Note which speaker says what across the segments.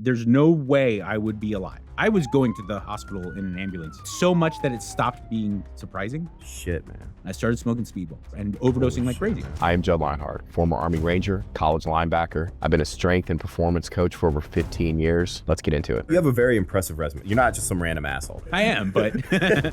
Speaker 1: there's no way I would be alive. I was going to the hospital in an ambulance so much that it stopped being surprising.
Speaker 2: Shit, man.
Speaker 1: I started smoking speedballs and overdosing like crazy.
Speaker 3: I am Judd Lienhard, former Army Ranger, college linebacker. I've been a strength and performance coach for over 15 years. Let's get into it.
Speaker 2: You have a very impressive resume. You're not just some random asshole.
Speaker 1: I am, but...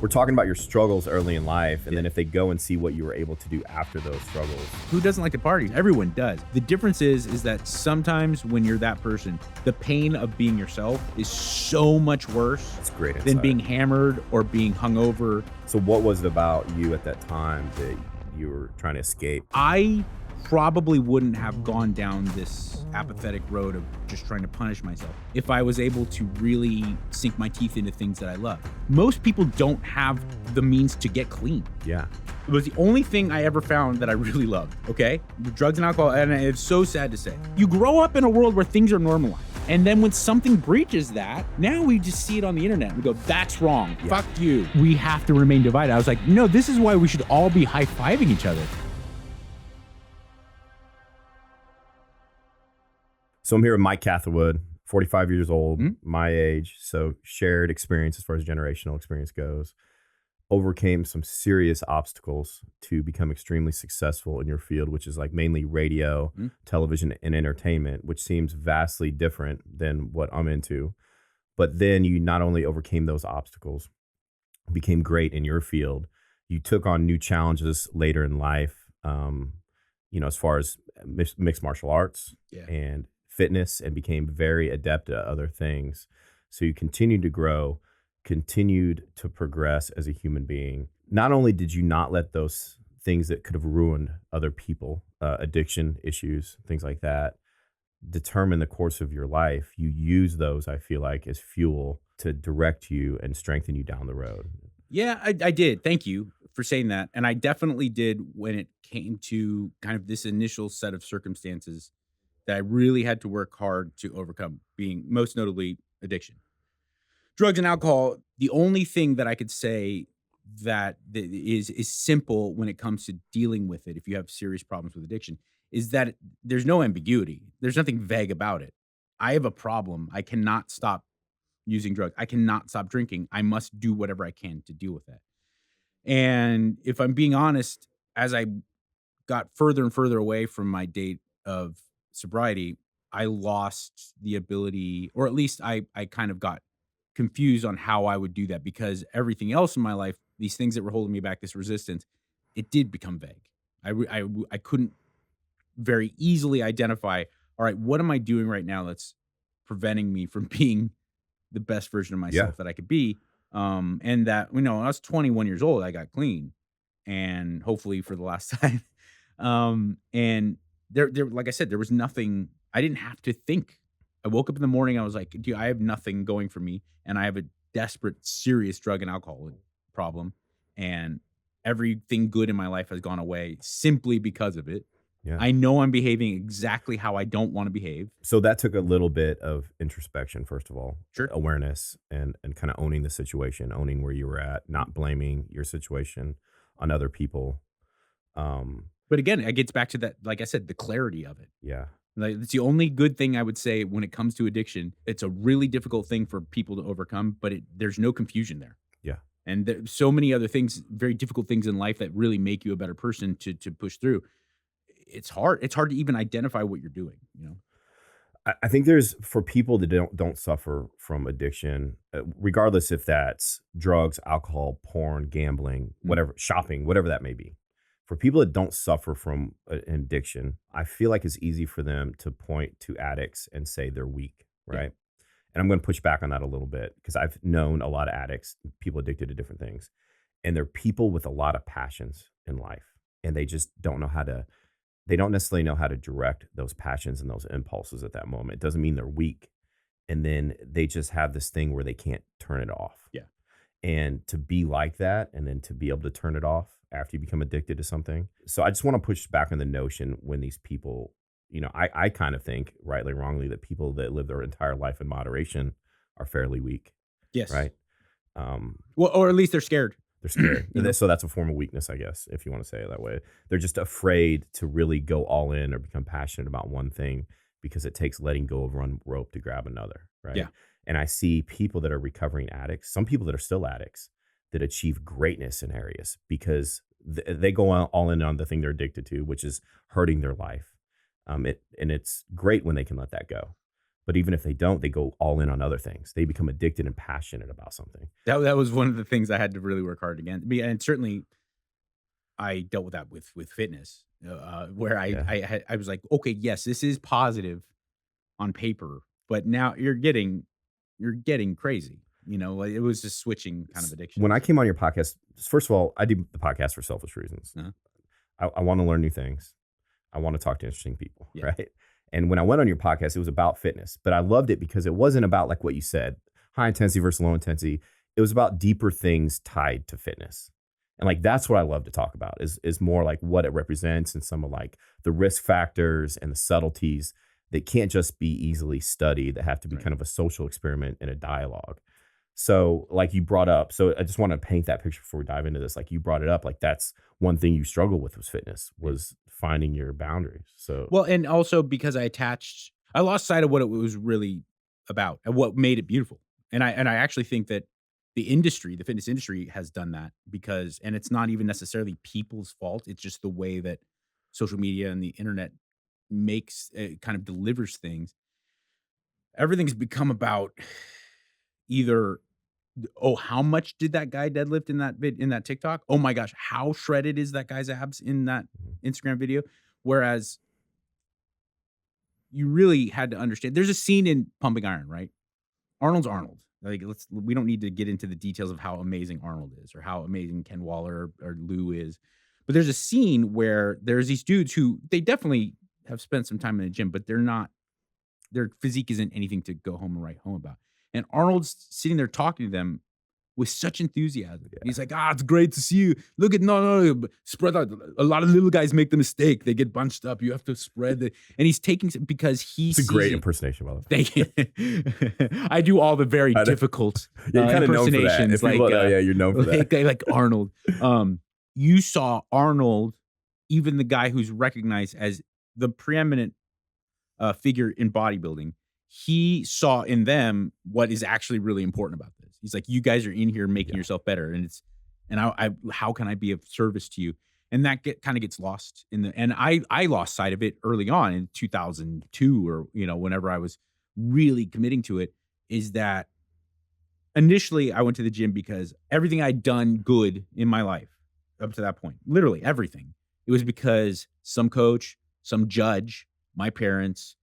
Speaker 2: We're talking about your struggles early in life, and then if they go and see what you were able to do after those struggles.
Speaker 1: Who doesn't like to party? Everyone does. The difference is that sometimes when you're that person, the pain of being yourself is so much worse
Speaker 2: That's great insight.
Speaker 1: than being hammered or being hungover.
Speaker 2: So what was it about you at that time that you were trying to escape?
Speaker 1: I probably wouldn't have gone down this apathetic road of just trying to punish myself if I was able to really sink my teeth into things that I love. Most people don't have the means to get clean.
Speaker 2: Yeah.
Speaker 1: It was the only thing I ever found that I really loved, okay? Drugs and alcohol, and it's so sad to say. You grow up in a world where things are normalized. And then when something breaches that, now we just see it on the internet. We go, that's wrong. Yeah. Fuck you. We have to remain divided. I was like, no, this is why we should all be high-fiving each other.
Speaker 2: So I'm here with Mike Catherwood, 45 years old, my age. So shared experience as far as generational experience goes. Overcame some serious obstacles to become extremely successful in your field, which is like mainly radio, television, and entertainment, which seems vastly different than what I'm into. But then you not only overcame those obstacles, became great in your field, you took on new challenges later in life, as far as mixed martial arts and fitness, and became very adept at other things. So you continued to grow, continued to progress as a human being. Not only did you not let those things that could have ruined other people, addiction issues, things like that, determine the course of your life, you use those, I feel like, as fuel to direct you and strengthen you down the road.
Speaker 1: Yeah, I did. Thank you for saying that. And I definitely did when it came to kind of this initial set of circumstances that I really had to work hard to overcome, being most notably addiction. Drugs and alcohol, the only thing that I could say that is simple when it comes to dealing with it, if you have serious problems with addiction, is that there's no ambiguity. There's nothing vague about it. I have a problem. I cannot stop using drugs. I cannot stop drinking. I must do whatever I can to deal with that. And if I'm being honest, as I got further and further away from my date of sobriety, I lost the ability, or at least I kind of got confused on how I would do that, because everything else in my life, these things that were holding me back, this resistance, it did become vague. I couldn't very easily identify, all right, what am I doing right now that's preventing me from being the best version of myself that I could be? And that, when I was 21 years old, I got clean, and hopefully for the last time. And there, like I said, there was nothing, I didn't have to think. I woke up in the morning, I was like, dude, I have nothing going for me, and I have a desperate, serious drug and alcohol problem, and everything good in my life has gone away simply because of it. Yeah. I know I'm behaving exactly how I don't want to behave.
Speaker 2: So that took a little bit of introspection, first of all.
Speaker 1: Sure.
Speaker 2: Awareness and kind of owning the situation, owning where you were at, not blaming your situation on other people.
Speaker 1: But again, it gets back to that, like I said, the clarity of it.
Speaker 2: Yeah.
Speaker 1: Like, it's the only good thing I would say when it comes to addiction. It's a really difficult thing for people to overcome, but there's no confusion there.
Speaker 2: Yeah.
Speaker 1: And there's so many other things, very difficult things in life that really make you a better person to push through. It's hard. It's hard to even identify what you're doing,
Speaker 2: I think there's, for people that don't suffer from addiction, regardless if that's drugs, alcohol, porn, gambling, whatever, shopping, whatever that may be. For people that don't suffer from an addiction, I feel like it's easy for them to point to addicts and say they're weak, right? Yeah. And I'm going to push back on that a little bit, because I've known a lot of addicts, people addicted to different things, and they're people with a lot of passions in life, and they just don't necessarily know how to direct those passions and those impulses at that moment. It doesn't mean they're weak. And then they just have this thing where they can't turn it off.
Speaker 1: Yeah.
Speaker 2: And to be like that, and then to be able to turn it off after you become addicted to something. So I just want to push back on the notion when these people, I kind of think, rightly or wrongly, that people that live their entire life in moderation are fairly weak.
Speaker 1: Yes.
Speaker 2: Right?
Speaker 1: Well, or at least they're scared.
Speaker 2: They're scared. So that's a form of weakness, I guess, if you want to say it that way. They're just afraid to really go all in or become passionate about one thing, because it takes letting go of one rope to grab another, right?
Speaker 1: Yeah.
Speaker 2: And I see people that are recovering addicts, some people that are still addicts that achieve greatness in areas because they go all in on the thing they're addicted to, which is hurting their life. And it's great when they can let that go. But even if they don't, they go all in on other things. They become addicted and passionate about something.
Speaker 1: That was one of the things I had to really work hard against. And certainly I dealt with that with fitness, where I was like, okay, yes, this is positive on paper, but now you're getting crazy. You know, it was just switching kind of addiction.
Speaker 2: When I came on your podcast, first of all, I did the podcast for selfish reasons. I want to learn new things. I want to talk to interesting people, right? And when I went on your podcast, it was about fitness, but I loved it because it wasn't about like what you said, high intensity versus low intensity. It was about deeper things tied to fitness. And like, that's what I love to talk about is more like what it represents and some of like the risk factors and the subtleties that can't just be easily studied, that have to be kind of a social experiment and a dialogue. So like you brought up, so I just want to paint that picture before we dive into this. Like you brought it up, like that's one thing you struggled with was fitness, was finding your boundaries. So,
Speaker 1: well, and also because I lost sight of what it was really about and what made it beautiful. And I actually think that the fitness industry has done that and it's not even necessarily people's fault. It's just the way that social media and the internet kind of delivers things. Everything's become about either, oh, how much did that guy deadlift in that TikTok? Oh my gosh, how shredded is that guy's abs in that Instagram video? Whereas you really had to understand. There's a scene in Pumping Iron, right? Arnold's Arnold. Like, we don't need to get into the details of how amazing Arnold is or how amazing Ken Waller or Lou is. But there's a scene where there's these dudes who they definitely have spent some time in the gym, but their physique isn't anything to go home and write home about. And Arnold's sitting there talking to them with such enthusiasm. Yeah. He's like, it's great to see you. Look at, no, spread out. A lot of little guys make the mistake. They get bunched up. You have to spread it. And he's taking, because it's
Speaker 2: a great impersonation, by the
Speaker 1: way. I do all the very difficult impersonations.
Speaker 2: You're known for that.
Speaker 1: Like Arnold. You saw Arnold, even the guy who's recognized as the preeminent figure in bodybuilding, he saw in them what is actually really important about this. He's like, you guys are in here making yourself better. And how can I be of service to you? And that kind of gets lost and I lost sight of it early on in 2002 or, whenever I was really committing to it, is that initially I went to the gym because everything I'd done good in my life up to that point, literally everything, it was because some coach, some judge, my parents,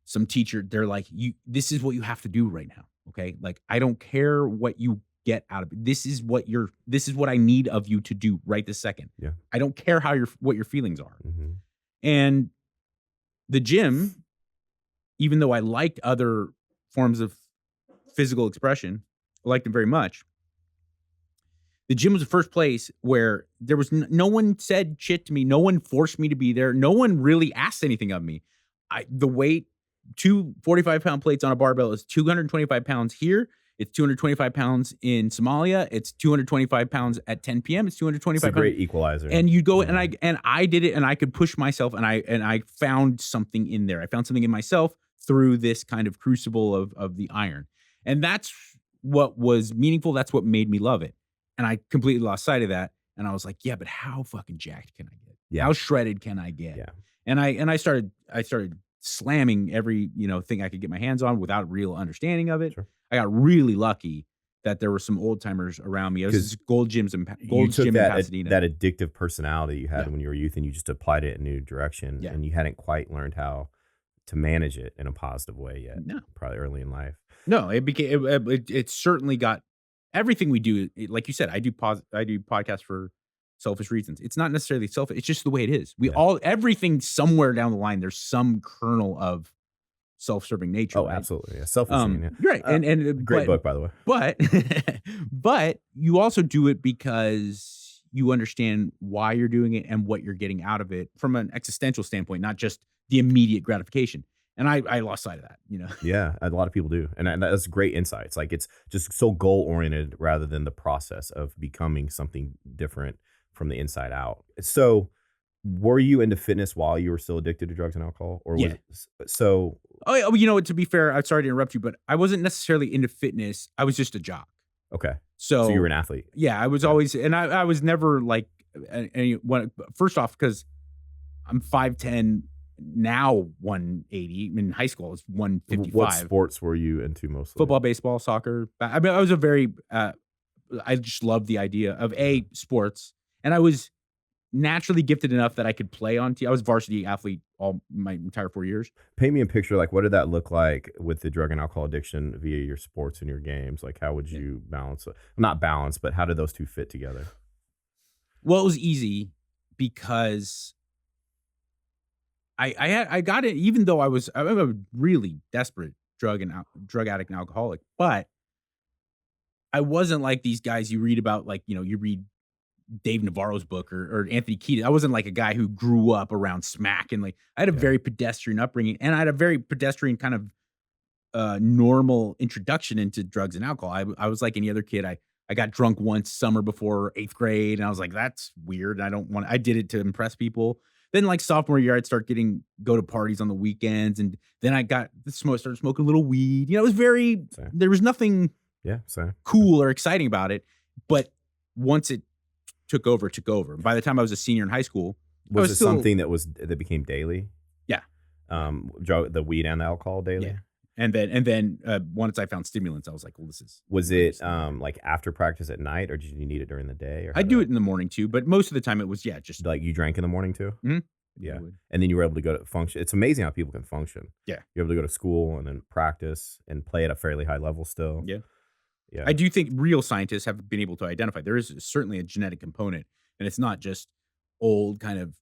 Speaker 1: some teacher, they're like, this is what you have to do right now. Okay. Like, I don't care what you get out of it. This is what I need of you to do right this second.
Speaker 2: Yeah.
Speaker 1: I don't care what your feelings are.
Speaker 2: Mm-hmm.
Speaker 1: And the gym, even though I liked other forms of physical expression, I liked them very much. The gym was the first place where there was no one said shit to me. No one forced me to be there. No one really asked anything of me. The weight, 2 45-pound plates on a barbell is 225 pounds here. It's 225 pounds in Somalia. It's 225 pounds at 10 p.m. It's 225
Speaker 2: It's a great equalizer.
Speaker 1: And you go and I did it and I could push myself and I found something in there. I found something in myself through this kind of crucible of the iron. And that's what was meaningful. That's what made me love it. And I completely lost sight of that. And I was like, yeah, but how fucking jacked can I get?
Speaker 2: Yeah.
Speaker 1: How shredded can I get?
Speaker 2: Yeah.
Speaker 1: And I started slamming every, thing I could get my hands on without real understanding of it.
Speaker 2: Sure.
Speaker 1: I got really lucky that there were some old timers around me. It was Gold Gym in Pasadena.
Speaker 2: That addictive personality you had when you were youth, and you just applied it in a new direction, and you hadn't quite learned how to manage it in a positive way yet.
Speaker 1: No,
Speaker 2: probably early in life.
Speaker 1: No, it certainly got everything we do. Like you said, I do podcasts for selfish reasons. It's not necessarily selfish. It's just the way it is. Everything somewhere down the line, there's some kernel of self-serving nature.
Speaker 2: Oh,
Speaker 1: right?
Speaker 2: Absolutely. Yeah. Self-esteem.
Speaker 1: Right. And
Speaker 2: great book, by the way.
Speaker 1: But you also do it because you understand why you're doing it and what you're getting out of it from an existential standpoint, not just the immediate gratification. And I lost sight of that,
Speaker 2: Yeah, a lot of people do. And that's great insights. Like, it's just so goal-oriented rather than the process of becoming something different from the inside out. So Were you into fitness while you were still addicted to drugs and alcohol? Or
Speaker 1: Yeah.
Speaker 2: So
Speaker 1: Oh, yeah, well, you know what, to be fair, I'm sorry to interrupt you, but I wasn't necessarily into fitness. I was just a jock.
Speaker 2: okay.
Speaker 1: So
Speaker 2: So you were an athlete.
Speaker 1: yeah, I was
Speaker 2: Yeah.
Speaker 1: always, and I was never like, first off, because I'm 5'10", now 180. In high school, I was 155.
Speaker 2: What sports were you into mostly?
Speaker 1: Football, baseball, soccer. I mean, I was a very, I just loved the idea of sports, and I was naturally gifted enough that I could play on team. I was varsity athlete all my entire 4 years.
Speaker 2: Paint me a picture, like what did that look like with the drug and alcohol addiction via your sports and your games? Like how would you balance it? Not balance, but how did those two fit together?
Speaker 1: Well, it was easy because I got it, even though I'm a really desperate drug addict and alcoholic, but I wasn't like these guys you read about, like, you read Dave Navarro's book or Anthony Kiedis. I wasn't like a guy who grew up around smack, and like I had a very pedestrian upbringing, and I had a very pedestrian kind of normal introduction into drugs and alcohol. I was like any other kid. I got drunk once summer before 8th grade, and I was like, that's weird. I did it to impress people. Then like sophomore year, I'd start go to parties on the weekends, and then I started smoking a little weed. It was there was nothing cool or exciting about it, but once it took over. By the time I was a senior in high school,
Speaker 2: was it something that became daily?
Speaker 1: Yeah.
Speaker 2: The weed and the alcohol daily?
Speaker 1: Yeah. And then once I found stimulants, I was like, well, this is.
Speaker 2: Was it like after practice at night, or did you need it during the day? Or
Speaker 1: I do it in the morning too, but most of the time it was just
Speaker 2: like you drank in the morning too.
Speaker 1: Mm-hmm.
Speaker 2: Yeah, and then you were able to go to function. It's amazing how people can function.
Speaker 1: Yeah,
Speaker 2: you're able to go to school and then practice and play at a fairly high level still.
Speaker 1: Yeah.
Speaker 2: Yeah,
Speaker 1: I do think real scientists have been able to identify there is certainly a genetic component, and it's not just old kind of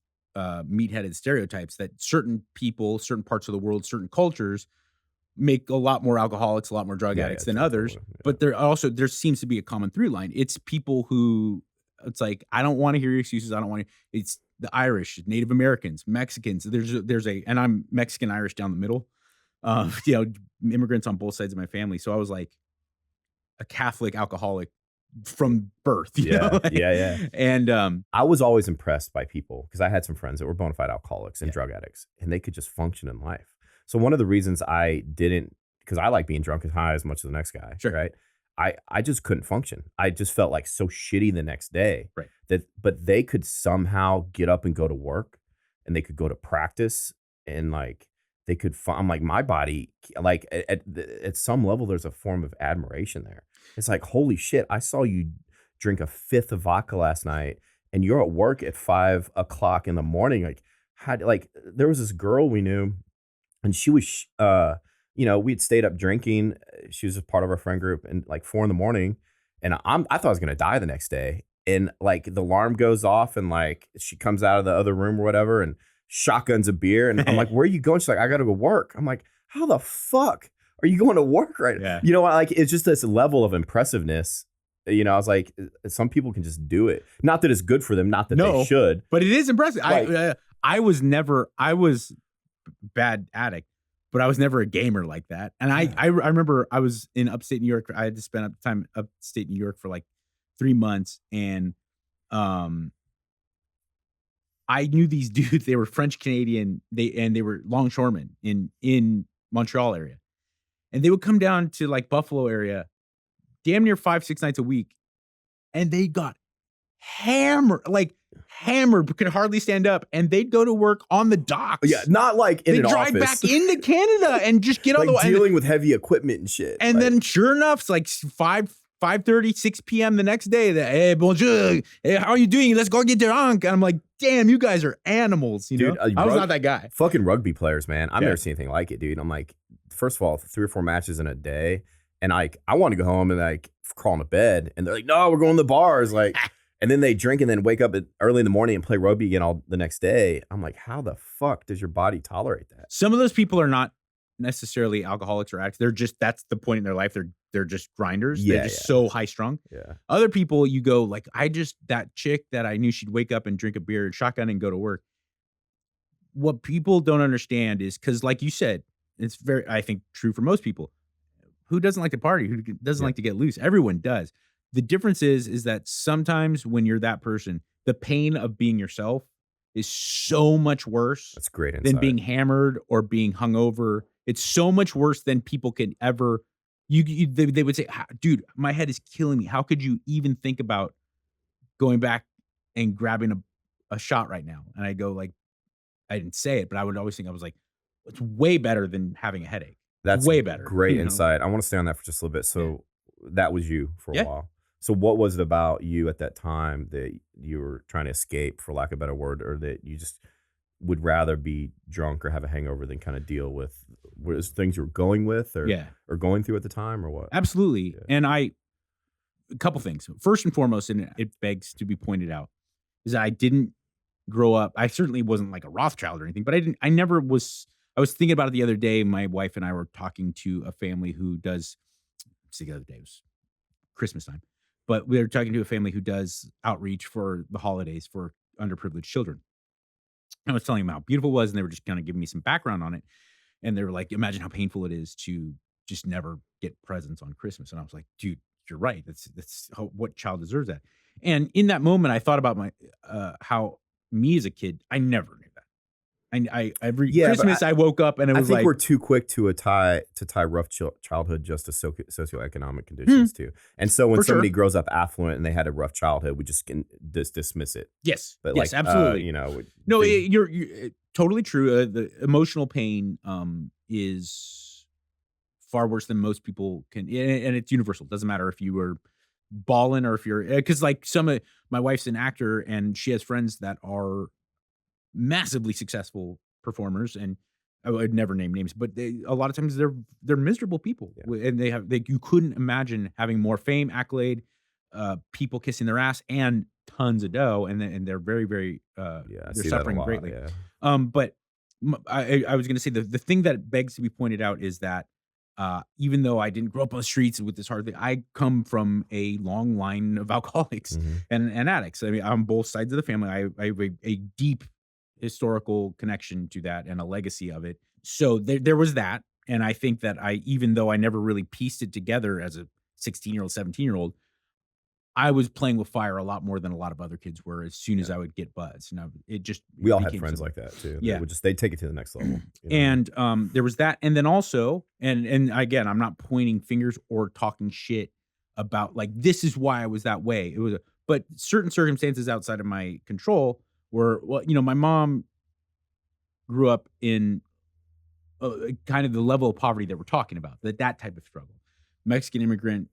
Speaker 1: meat-headed stereotypes that certain people, certain parts of the world, certain cultures make a lot more alcoholics, a lot more drug addicts than others. Yeah. But there seems to be a common through line. It's people who, it's like, I don't want to hear your excuses. I don't want to. It's the Irish, Native Americans, Mexicans. And I'm Mexican Irish down the middle. Immigrants on both sides of my family. So I was like a Catholic alcoholic from birth.
Speaker 2: Yeah.
Speaker 1: And
Speaker 2: I was always impressed by people because I had some friends that were bona fide alcoholics and drug addicts, and they could just function in life. So one of the reasons I didn't, because I like being drunk and high as much as the next guy, right? I just couldn't function. I just felt like so shitty the next day.
Speaker 1: Right.
Speaker 2: But they could somehow get up and go to work, and they could go to practice, and like they could. I'm like, my body, like at some level, there's a form of admiration there. It's like, holy shit! I saw you drink a fifth of vodka last night, and you're at work at 5 o'clock in the morning. Like, there was this girl we knew, and she was, we'd stayed up drinking. She was a part of our friend group, and like 4 a.m, and I thought I was gonna die the next day. And like the alarm goes off, and like she comes out of the other room or whatever, and shotguns a beer, and I'm like, "Where are you going?" She's like, "I got to go work." I'm like, "How the fuck are you going to work right now?"
Speaker 1: Yeah.
Speaker 2: Like it's just this level of impressiveness. I was like, some people can just do it. Not that it's good for them, not that they should,
Speaker 1: but it is impressive.
Speaker 2: Like,
Speaker 1: I was bad addict, but I was never a gamer like that. And I remember I was in upstate New York. I had to spend time upstate New York for like 3 months, and I knew these dudes. They were French Canadian. They were longshoremen in Montreal area, and they would come down to like Buffalo area, damn near 5-6 nights a week, and they got hammered, could hardly stand up, and they'd go to work on the docks.
Speaker 2: Yeah, not like in an office.
Speaker 1: They drive back into Canada and just get on the
Speaker 2: dealing with heavy equipment and shit.
Speaker 1: And then sure enough, it's like 5:30, 6 p.m. the next day. Hey, bonjour. Hey, how are you doing? Let's go get drunk. And I'm like, damn, you guys are animals. Dude, I was not that guy.
Speaker 2: Fucking rugby players, man. I've never seen anything like it, dude. I'm like, first of all, 3 or 4 matches in a day. And I want to go home and like crawl into bed. And they're like, no, we're going to the bars. Like, and then they drink and then wake up early in the morning and play rugby again all the next day. I'm like, how the fuck does your body tolerate that?
Speaker 1: Some of those people are not necessarily alcoholics or addicts. They're just, that's the point in their life. They're just grinders. They're just so high strung.
Speaker 2: Yeah.
Speaker 1: Other people, you go like, that chick that I knew, she'd wake up and drink a beer, shotgun, and go to work. What people don't understand is, because like you said, it's very, I think, true for most people. Who doesn't like to party? Who doesn't like to get loose? Everyone does. The difference is that sometimes when you're that person, the pain of being yourself is so much worse
Speaker 2: That's great insight.
Speaker 1: than being hammered or being hungover. It's so much worse than people can ever. They would say, dude, my head is killing me. How could you even think about going back and grabbing a shot right now? And I go like, I didn't say it, but I would always think, I was like, it's way better than having a headache.
Speaker 2: That's
Speaker 1: way better.
Speaker 2: Great
Speaker 1: you know?
Speaker 2: insight. I want to stay on that for just a little bit. So that was you for a
Speaker 1: Yeah.
Speaker 2: while. So what was it about you at that time that you were trying to escape, for lack of a better word, or that you just would rather be drunk or have a hangover than kind of deal with things you were going with or going through at the time, or what?
Speaker 1: Absolutely.
Speaker 2: Yeah.
Speaker 1: And a couple things. First and foremost, and it begs to be pointed out, is that I didn't grow up. I certainly wasn't like a Rothschild or anything, but I was thinking about it the other day. My wife and I were talking to a family who does, the other day, it was Christmas time, but we were talking to a family who does outreach for the holidays for underprivileged children. I was telling them how beautiful it was, and they were just kind of giving me some background on it. And they were like, imagine how painful it is to just never get presents on Christmas. And I was like, dude, you're right. What child deserves that? And in that moment, I thought about how me as a kid, I never knew that. Every Christmas I woke up and it was like,
Speaker 2: I think we're too quick to tie rough childhood just to socioeconomic conditions too. And so when somebody grows up affluent and they had a rough childhood, we just can dismiss it.
Speaker 1: Yes,
Speaker 2: but
Speaker 1: yes, absolutely. You're totally true. The emotional pain is far worse than most people can, and it's universal. It doesn't matter if you were balling or if you're, because like my wife's an actor and she has friends that are massively successful performers, and I would never name names, but a lot of times they're miserable people, and you couldn't imagine having more fame, accolade, people kissing their ass, and tons of dough, and they're very, very they're suffering greatly. But I was going to say the thing that begs to be pointed out is that even though I didn't grow up on the streets with this hard thing, I come from a long line of alcoholics and addicts. I mean, on both sides of the family, I have a deep historical connection to that and a legacy of it. So there was that. And I think that even though I never really pieced it together as a 16-year-old, 17-year-old, I was playing with fire a lot more than a lot of other kids were as soon as I would get buzzed.
Speaker 2: We all had friends like that too.
Speaker 1: Yeah.
Speaker 2: They'd take it to the next level.
Speaker 1: And there was that. And then also, and again, I'm not pointing fingers or talking shit about like, this is why I was that way. But certain circumstances outside of my control were, my mom grew up in kind of the level of poverty that we're talking about, that type of struggle. Mexican immigrant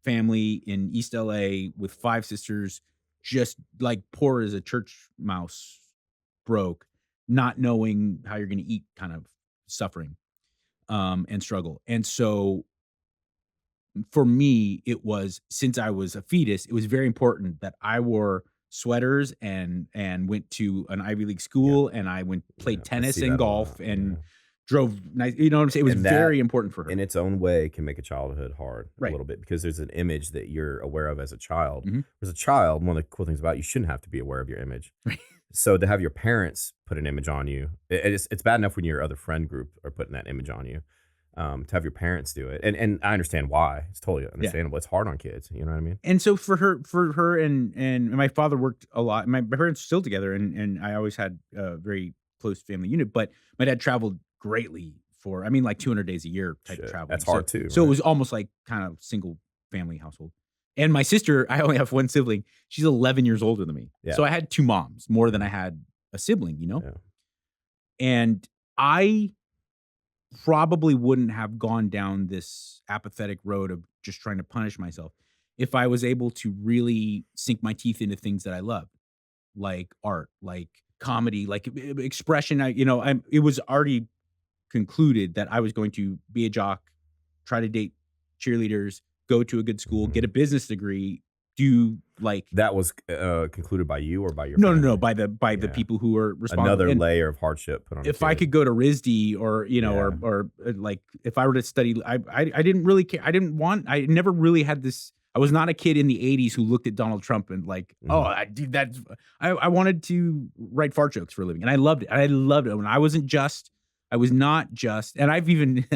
Speaker 1: family in East LA with 5 sisters, just like poor as a church mouse, broke, not knowing how you're going to eat, kind of suffering and struggle. And so for me, it was, since I was a fetus, it was very important that I wore sweaters and went to an Ivy League school, and I played tennis and golf and drove nice, you know what I'm saying? It was very important for her.
Speaker 2: In its own way can make a childhood hard a little bit, because there's an image that you're aware of as a child. As a child, one of the cool things about it, you shouldn't have to be aware of your image. So to have your parents put an image on you, it's bad enough when your other friend group are putting that image on you. To have your parents do it, and I understand why. It's totally understandable. It's hard on kids, you know what I mean?
Speaker 1: And so for her and my father worked a lot. My parents are still together, and I always had a very close family unit. But my dad traveled greatly for, like 200 days a year type of travel.
Speaker 2: That's hard too.
Speaker 1: So it was almost like kind of single family household. And my sister, I only have one sibling. She's 11 years older than me. So I had 2 moms, more than I had a sibling, And I probably wouldn't have gone down this apathetic road of just trying to punish myself if I was able to really sink my teeth into things that I loved, like art, like comedy, like expression. It was already concluded that I was going to be a jock, try to date cheerleaders, go to a good school, get a business degree, do like
Speaker 2: that was concluded by you or by your
Speaker 1: family? No, by the people who were responsible.
Speaker 2: Another layer of hardship put on.
Speaker 1: If I could go to RISD or or like if I were to study, I didn't really care. I never really had this. I was not a kid in the 80s who looked at Donald Trump and like, I wanted to write fart jokes for a living, and I loved it. I loved it when I was not just, and I've even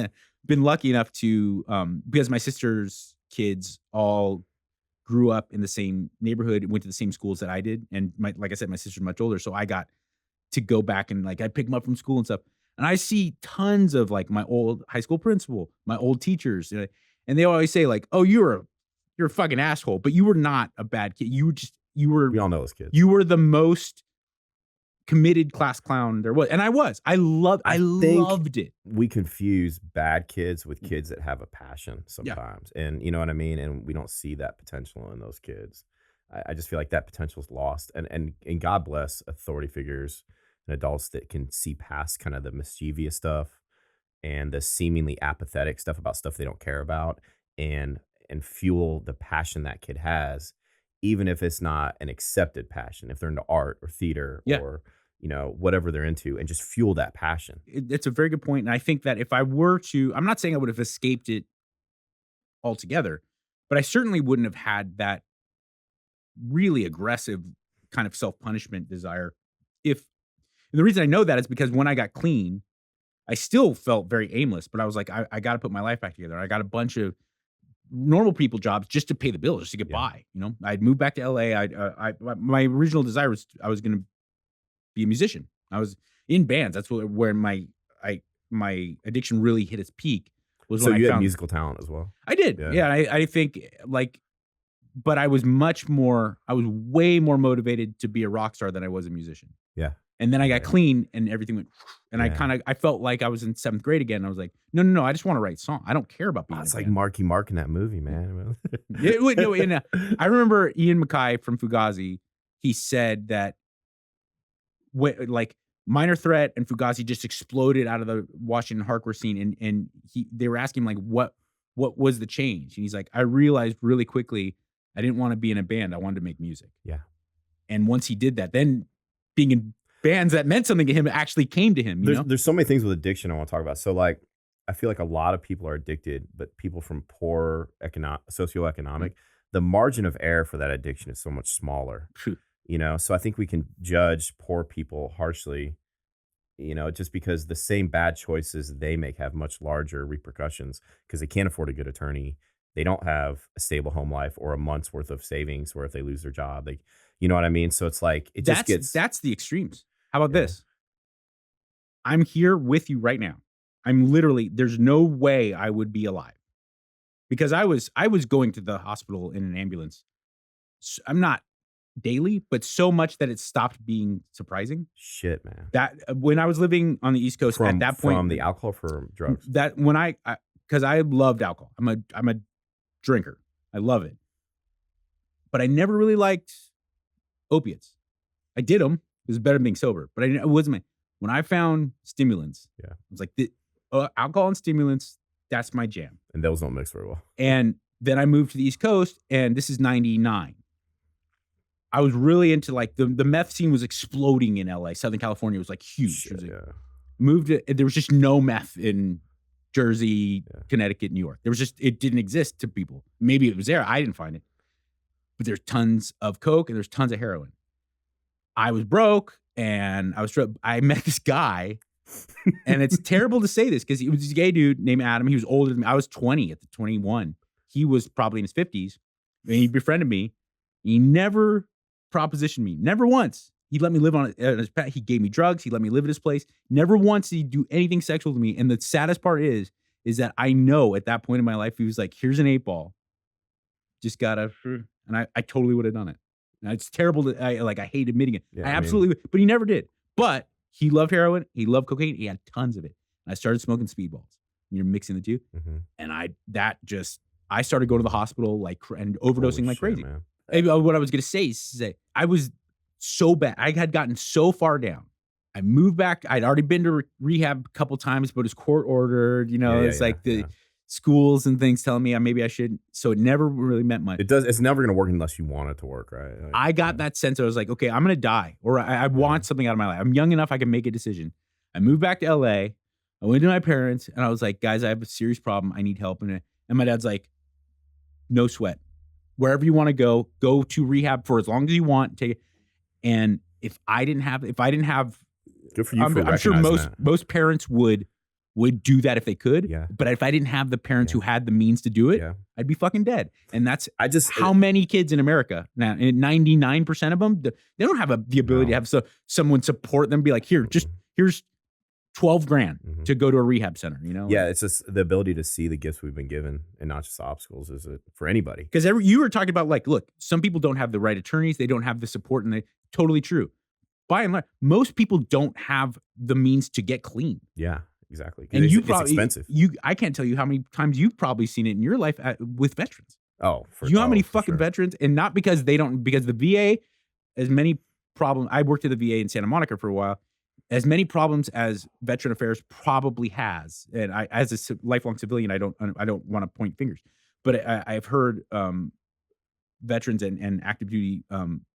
Speaker 1: been lucky enough to because my sister's kids all grew up in the same neighborhood, went to the same schools that I did. And like I said, my sister's much older. So I got to go back and like, I pick them up from school and stuff. And I see tons of like my old high school principal, my old teachers, and they always say like, oh, you're a fucking asshole, but you were not a bad kid.
Speaker 2: We all know those kids.
Speaker 1: You were the most committed class clown there was. And I was. I loved it.
Speaker 2: We confuse bad kids with kids that have a passion sometimes. Yeah. And you know what I mean? And we don't see that potential in those kids. I just feel like that potential is lost. And God bless authority figures and adults that can see past kind of the mischievous stuff and the seemingly apathetic stuff about stuff they don't care about and fuel the passion that kid has, even if it's not an accepted passion, if they're into art or theater or, whatever they're into, and just fuel that passion.
Speaker 1: It's a very good point. And I think that if I were to, I'm not saying I would have escaped it altogether, but I certainly wouldn't have had that really aggressive kind of self-punishment desire. And the reason I know that is because when I got clean, I still felt very aimless, but I was like, I got to put my life back together. I got a bunch of normal people jobs just to pay the bills, just to get by. I'd moved back to LA. My original desire was I was going to be a musician. I was in bands. That's where my addiction really hit its peak.
Speaker 2: So you had musical talent as well.
Speaker 1: I did. Yeah. I think but I was way more motivated to be a rock star than I was a musician.
Speaker 2: Yeah.
Speaker 1: And then I got clean and everything went, and I felt like I was in 7th grade again. I was like, no, I just want to write songs. I don't care about being
Speaker 2: it's like Marky Mark in that movie, man.
Speaker 1: I remember Ian MacKaye from Fugazi. He said that Minor Threat and Fugazi just exploded out of the Washington hardcore scene. And they were asking him like, what was the change? And he's like, I realized really quickly, I didn't want to be in a band. I wanted to make music.
Speaker 2: Yeah.
Speaker 1: And once he did that, then being in bands that meant something to him actually came to him.
Speaker 2: There's so many things with addiction I want to talk about. So like, I feel like a lot of people are addicted, but people from poor socioeconomic, the margin of error for that addiction is so much smaller. So I think we can judge poor people harshly, just because the same bad choices they make have much larger repercussions because they can't afford a good attorney. They don't have a stable home life or a month's worth of savings where if they lose their job, you know what I mean? So it's like,
Speaker 1: that's the extremes. How about this? I'm here with you right now. I'm literally, there's no way I would be alive because I was going to the hospital in an ambulance. I'm not daily, but so much that it stopped being surprising.
Speaker 2: Shit, man.
Speaker 1: That when I was living on the East Coast at that point,
Speaker 2: from the alcohol for drugs.
Speaker 1: That when because I loved alcohol. I'm a drinker. I love it. But I never really liked opiates. I did them. It was better than being sober. But it wasn't when I found stimulants.
Speaker 2: Yeah.
Speaker 1: I was like, alcohol and stimulants, that's my jam.
Speaker 2: And those don't mix very well.
Speaker 1: And then I moved to the East Coast, and this is 99. I was really into the meth scene was exploding in LA. Southern California was like huge.
Speaker 2: Shit,
Speaker 1: there was just no meth in Jersey, Connecticut, New York. It didn't exist to people. Maybe it was there. I didn't find it. But there's tons of coke and there's tons of heroin. I was broke and I met this guy, and it's terrible to say this because he was this gay dude named Adam. He was older than me. I was 20 at the 21. He was probably in his 50s. And he befriended me. He never propositioned me. Never once. He let me live on his pet. He gave me drugs. He let me live at his place. Never once did he do anything sexual to me. And the saddest part is that I know at that point in my life, he was like, here's an 8-ball. Just gotta, and I totally would have done it. And it's terrible that I hate admitting it.
Speaker 2: Yeah,
Speaker 1: I absolutely, but he never did. But he loved heroin. He loved cocaine. He had tons of it. And I started smoking speedballs. You're mixing the two.
Speaker 2: Mm-hmm.
Speaker 1: And I started going to the hospital and overdosing like crazy.
Speaker 2: Man.
Speaker 1: Maybe what I was going to say is I was so bad. I had gotten so far down. I moved back. I'd already been to rehab a couple times, but it was court ordered. The schools and things telling me maybe I should. So it never really meant much.
Speaker 2: It's never going to work unless you want it to work, right?
Speaker 1: I got that sense. I was like, okay, I'm going to die, or I want something out of my life. I'm young enough. I can make a decision. I moved back to LA. I went to my parents and I was like, guys, I have a serious problem. I need help. And my dad's like, no sweat. Wherever you want to go to rehab for as long as you want. Take it. And if I didn't have,
Speaker 2: good for you.
Speaker 1: I'm sure most parents would would do that if they could.
Speaker 2: Yeah.
Speaker 1: But if I didn't have the parents who had the means to do it, I'd be fucking dead. And that's how many kids in America now, 99% of them, they don't have the ability to have someone support them, be like, here's 12 grand to go to a rehab center, you know?
Speaker 2: Yeah, it's just the ability to see the gifts we've been given and not just obstacles is it for anybody.
Speaker 1: Because you were talking about like, look, some people don't have the right attorneys, they don't have the support, and totally true. By and large, most people don't have the means to get clean.
Speaker 2: Yeah, exactly.
Speaker 1: And
Speaker 2: it's expensive.
Speaker 1: I can't tell you how many times you've probably seen it in your life with veterans.
Speaker 2: Oh,
Speaker 1: you know how many fucking veterans, and not because because the VA, as many problems. I worked at the VA in Santa Monica for a while. As many problems as Veteran Affairs probably has, and I, as a lifelong civilian, I don't want to point fingers, but I've heard veterans and active duty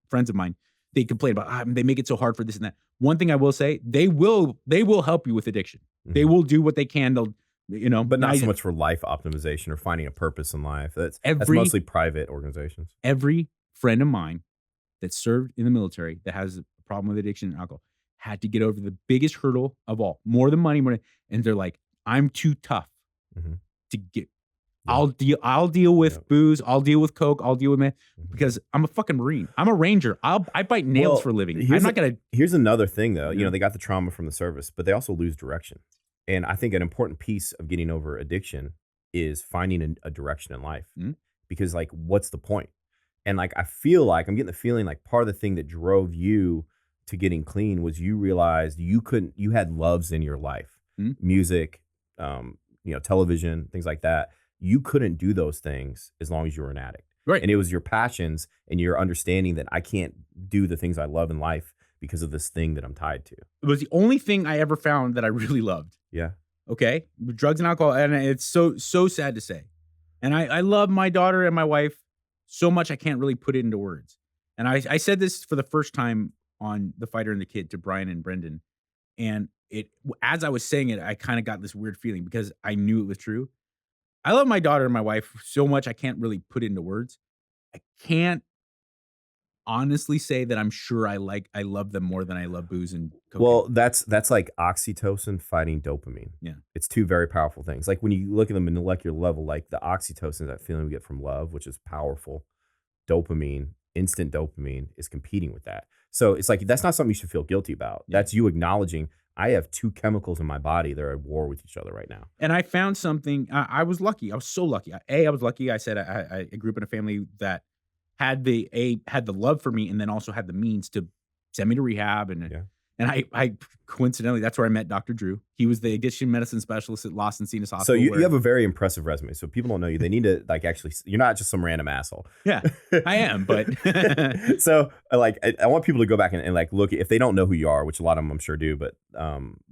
Speaker 1: friends of mine, they complain about they make it so hard for this and that. One thing I will say, they will help you with addiction. They will do what they can. They'll, you know,
Speaker 2: but not so much for life optimization or finding a purpose in life. That's mostly private organizations.
Speaker 1: Every friend of mine that served in the military that has a problem with addiction and alcohol had to get over the biggest hurdle of all, more than money, and they're like, I'm too tough to get. Yeah. I'll deal with booze. I'll deal with coke. I'll deal with meth because I'm a fucking Marine. I'm a Ranger. I bite nails for a living. I'm not gonna.
Speaker 2: Here's another thing though. You know, they got the trauma from the service, but they also lose direction. And I think an important piece of getting over addiction is finding a direction in life. Because like, what's the point? And like, I feel like I'm getting the feeling like part of the thing that drove you to getting clean was you realized you had loves in your life, music, you know, television, things like that. You couldn't do those things as long as you were an addict.
Speaker 1: Right.
Speaker 2: And it was your passions and your understanding that I can't do the things I love in life because of this thing that I'm tied to.
Speaker 1: It was the only thing I ever found that I really loved.
Speaker 2: Yeah.
Speaker 1: Okay. Drugs and alcohol. And it's so sad to say. And I love my daughter and my wife so much I can't really put it into words. And I said this for the first time on The Fighter and the Kid to Brian and Brendan. And as I was saying it, I kind of got this weird feeling because I knew it was true. I love my daughter and my wife so much I can't really put it into words. I can't honestly say that I'm sure I love them more than I love booze and cocaine.
Speaker 2: Well, that's like oxytocin fighting dopamine.
Speaker 1: Yeah.
Speaker 2: It's two very powerful things. Like when you look at them in molecular level, like the oxytocin, that feeling we get from love, which is powerful. Dopamine, instant dopamine is competing with that. So it's like, that's not something you should feel guilty about. Yeah. That's you acknowledging I have two chemicals in my body that are at war with each other right now.
Speaker 1: And I found something, I was lucky. I was so lucky. I was lucky. I said I grew up in a family that had the love for me and then also had the means to send me to rehab. And I coincidentally, that's where I met Dr. Drew. He was the addiction medicine specialist at Los Encinas Hospital.
Speaker 2: So you have a very impressive resume. So people don't know you. They need to like actually, you're not just some random asshole.
Speaker 1: Yeah, I am. But
Speaker 2: so like, I want people to go back and like look, if they don't know who you are, which a lot of them I'm sure do, but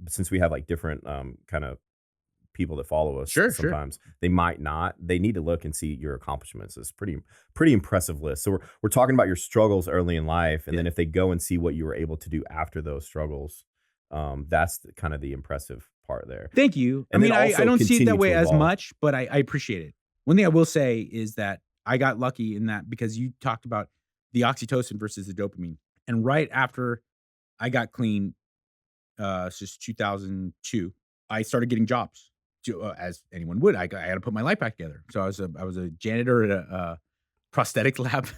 Speaker 2: since we have like different kind of people that follow us sometimes, they might not. They need to look and see your accomplishments. It's pretty impressive list. So we're talking about your struggles early in life, and then if they go and see what you were able to do after those struggles, that's kind of the impressive part there.
Speaker 1: Thank you.
Speaker 2: And
Speaker 1: I mean, I don't see it that way as much, but I appreciate it. One thing I will say is that I got lucky in that because you talked about the oxytocin versus the dopamine, and right after I got clean, since 2002, I started getting jobs. As anyone would, I had to put my life back together. So I was a janitor at a prosthetic lab,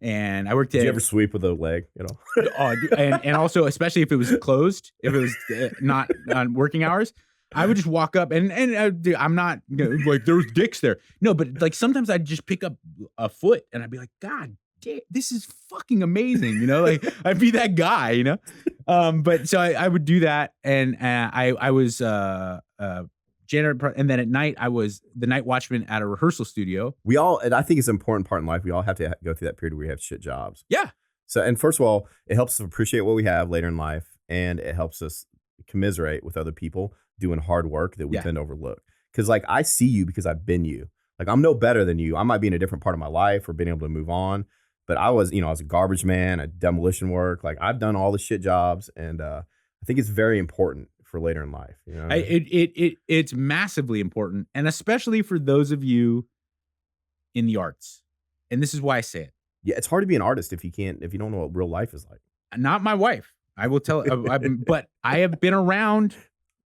Speaker 1: and I worked at.
Speaker 2: Did you ever sweep with a leg at all?
Speaker 1: and also, especially if it was closed, if it was not on working hours, I would just walk up and I'm not like there's dicks there. No, but like sometimes I'd just pick up a foot and I'd be like, God damn, this is fucking amazing, you know? Like I'd be that guy, you know. But so I would do that, and I was janitor, and then at night I was the night watchman at a rehearsal studio.
Speaker 2: We all, and I think it's an important part in life. We all have to go through that period where we have shit jobs.
Speaker 1: Yeah.
Speaker 2: So, and first of all, it helps us appreciate what we have later in life, and it helps us commiserate with other people doing hard work that we tend to overlook. Because like I see you because I've been you. Like I'm no better than you. I might be in a different part of my life or being able to move on, but I was a garbage man, I demolition work. Like I've done all the shit jobs, and I think it's very important for later in life. You know?
Speaker 1: It's massively important, and especially for those of you in the arts. And this is why I say it.
Speaker 2: Yeah, it's hard to be an artist if you don't know what real life is like.
Speaker 1: Not my wife. I will tell, but I have been around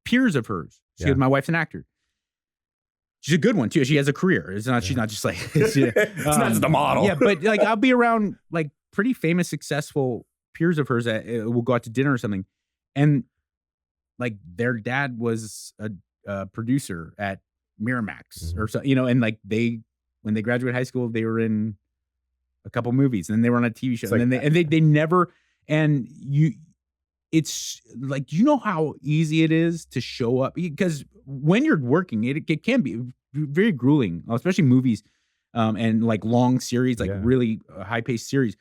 Speaker 1: peers of hers. She goes, my wife's an actor. She's a good one too. She has a career. It's not. She's not just like it's
Speaker 2: not just a model.
Speaker 1: Yeah, but like I'll be around like pretty famous, successful peers of hers that will go out to dinner or something, and like their dad was a producer at Miramax or so, and like when they graduated high school, they were in a couple movies, and then they were on a TV show,
Speaker 2: It's
Speaker 1: and
Speaker 2: like,
Speaker 1: then they never. And it's like, do you know how easy it is to show up? Because when you're working, it can be very grueling, especially movies, and like long series, like really high paced series.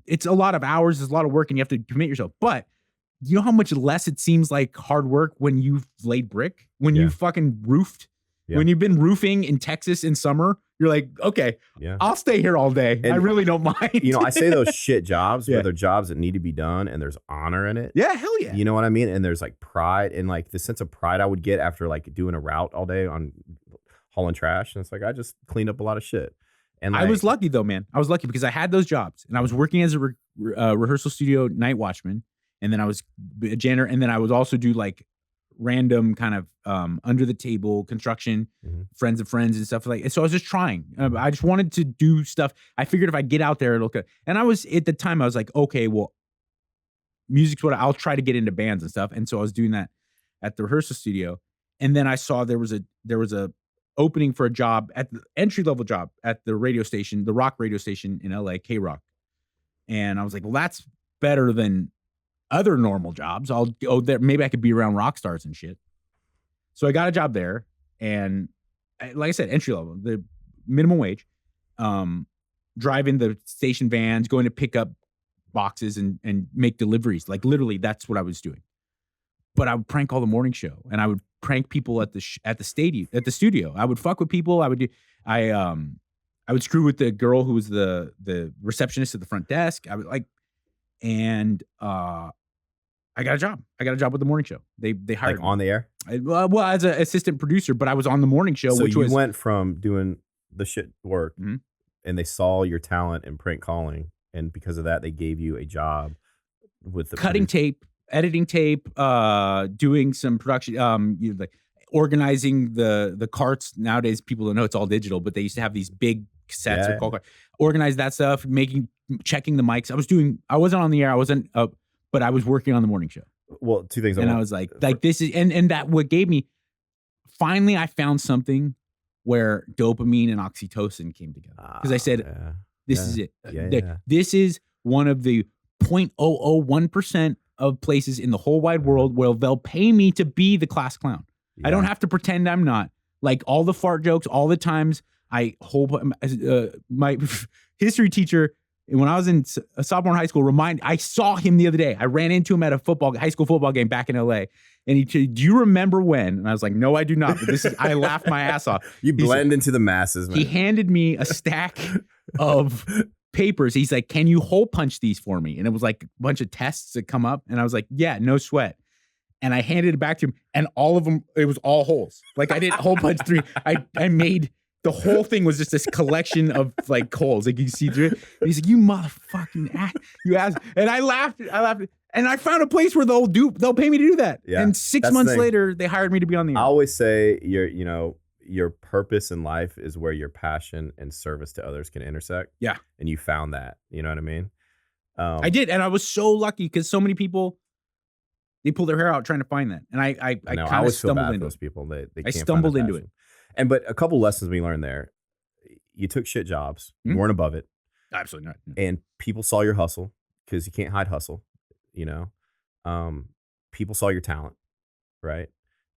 Speaker 1: It's a lot of hours, it's a lot of work, and you have to commit yourself. But you know how much less it seems like hard work when you've laid brick, when you fucking roofed, when you've been roofing in Texas in summer. You're like, okay, I'll stay here all day. And I really don't mind.
Speaker 2: I say those shit jobs, but they're jobs that need to be done, and there's honor in it.
Speaker 1: Yeah, hell yeah.
Speaker 2: You know what I mean? And there's like pride, and like the sense of pride I would get after like doing a route all day on hauling trash. And it's like, I just cleaned up a lot of shit. And like,
Speaker 1: I was lucky though, man. I was lucky because I had those jobs, and I was working as a rehearsal studio night watchman, and then I was a janitor, and then I would also do like random kind of under the table construction, friends of friends and stuff like. And so I was just trying. I just wanted to do stuff. I figured if I get out there, it'll. And I was at the time I was like, okay, well, music's what I'll try to get into bands and stuff. And so I was doing that at the rehearsal studio, and then I saw there was a opening for a job at the entry level job at the radio station, the rock radio station in LA, K-Rock, and I was like, well, that's better than other normal jobs. I'll go there. Maybe I could be around rock stars and shit. So I got a job there, and like I said, entry level, the minimum wage, driving the station vans, going to pick up boxes and make deliveries. Like literally, that's what I was doing. But I would prank all the morning show, and I would prank people at the studio. I would fuck with people. I would screw with the girl who was the receptionist at the front desk. I would like, and I got a job. I got a job with the morning show. They hired
Speaker 2: like
Speaker 1: me
Speaker 2: on the air.
Speaker 1: Well, as an assistant producer, but I was on the morning show.
Speaker 2: So
Speaker 1: which
Speaker 2: you
Speaker 1: was
Speaker 2: went from doing the shit work, and they saw your talent in prank calling, and because of that, they gave you a job with the
Speaker 1: cutting tape, editing tape, doing some production, like organizing the carts. Nowadays, people don't know it's all digital, but they used to have these big cassettes or call carts. Organize that stuff, checking the mics. I wasn't on the air. I wasn't but I was working on the morning show.
Speaker 2: Well, two things.
Speaker 1: And I was like this is, and that what gave me, finally I found something where dopamine and oxytocin came together. Because I said, this is it. This is one of the 0.001% of places in the whole wide world where they'll pay me to be the class clown. I don't have to pretend I'm not. Like all the fart jokes, all the times my history teacher, when I was in a sophomore in high school, I saw him the other day. I ran into him at a high school football game back in LA. And he said, do you remember when? And I was like, no, I do not. But I laughed my ass off.
Speaker 2: You blend into the masses, man.
Speaker 1: He handed me a stack of papers. He's like, can you hole punch these for me? And it was like a bunch of tests that come up. And I was like, yeah, no sweat. And I handed it back to him, and all of them, it was all holes. Like I didn't hole punch 3. I made, the whole thing was just this collection of like holes. Like you see through it. And he's like, you motherfucking ass, you ass. And I laughed. And I found a place where they'll pay me to do that. Yeah, and 6 months later, they hired me to be on the air.
Speaker 2: I always say your purpose in life is where your passion and service to others can intersect.
Speaker 1: Yeah.
Speaker 2: And you found that. You know what I mean?
Speaker 1: I did. And I was so lucky because so many people, they pull their hair out trying to find that. And I kind of stumbled into
Speaker 2: those people. They
Speaker 1: I stumbled into it.
Speaker 2: But a couple lessons we learned there. You took shit jobs. You weren't above it.
Speaker 1: Absolutely not.
Speaker 2: And people saw your hustle because you can't hide hustle. People saw your talent, right?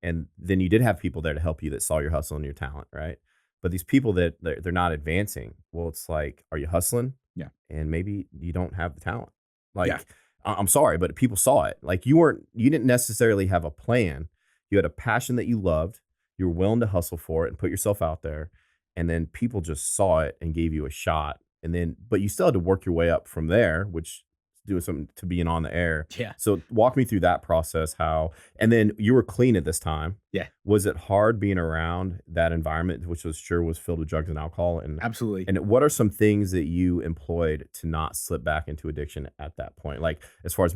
Speaker 2: And then you did have people there to help you that saw your hustle and your talent, right? But these people that they're not advancing. Well, it's like, are you hustling?
Speaker 1: Yeah.
Speaker 2: And maybe you don't have the talent. Like, I'm sorry, but people saw it. Like you didn't necessarily have a plan. You had a passion that you loved. You were willing to hustle for it and put yourself out there. And then people just saw it and gave you a shot. But you still had to work your way up from there, which doing something to being on the air.
Speaker 1: Yeah.
Speaker 2: So walk me through that process. And then you were clean at this time.
Speaker 1: Yeah.
Speaker 2: Was it hard being around that environment, which was filled with drugs and alcohol? And
Speaker 1: absolutely.
Speaker 2: And what are some things that you employed to not slip back into addiction at that point? Like as far as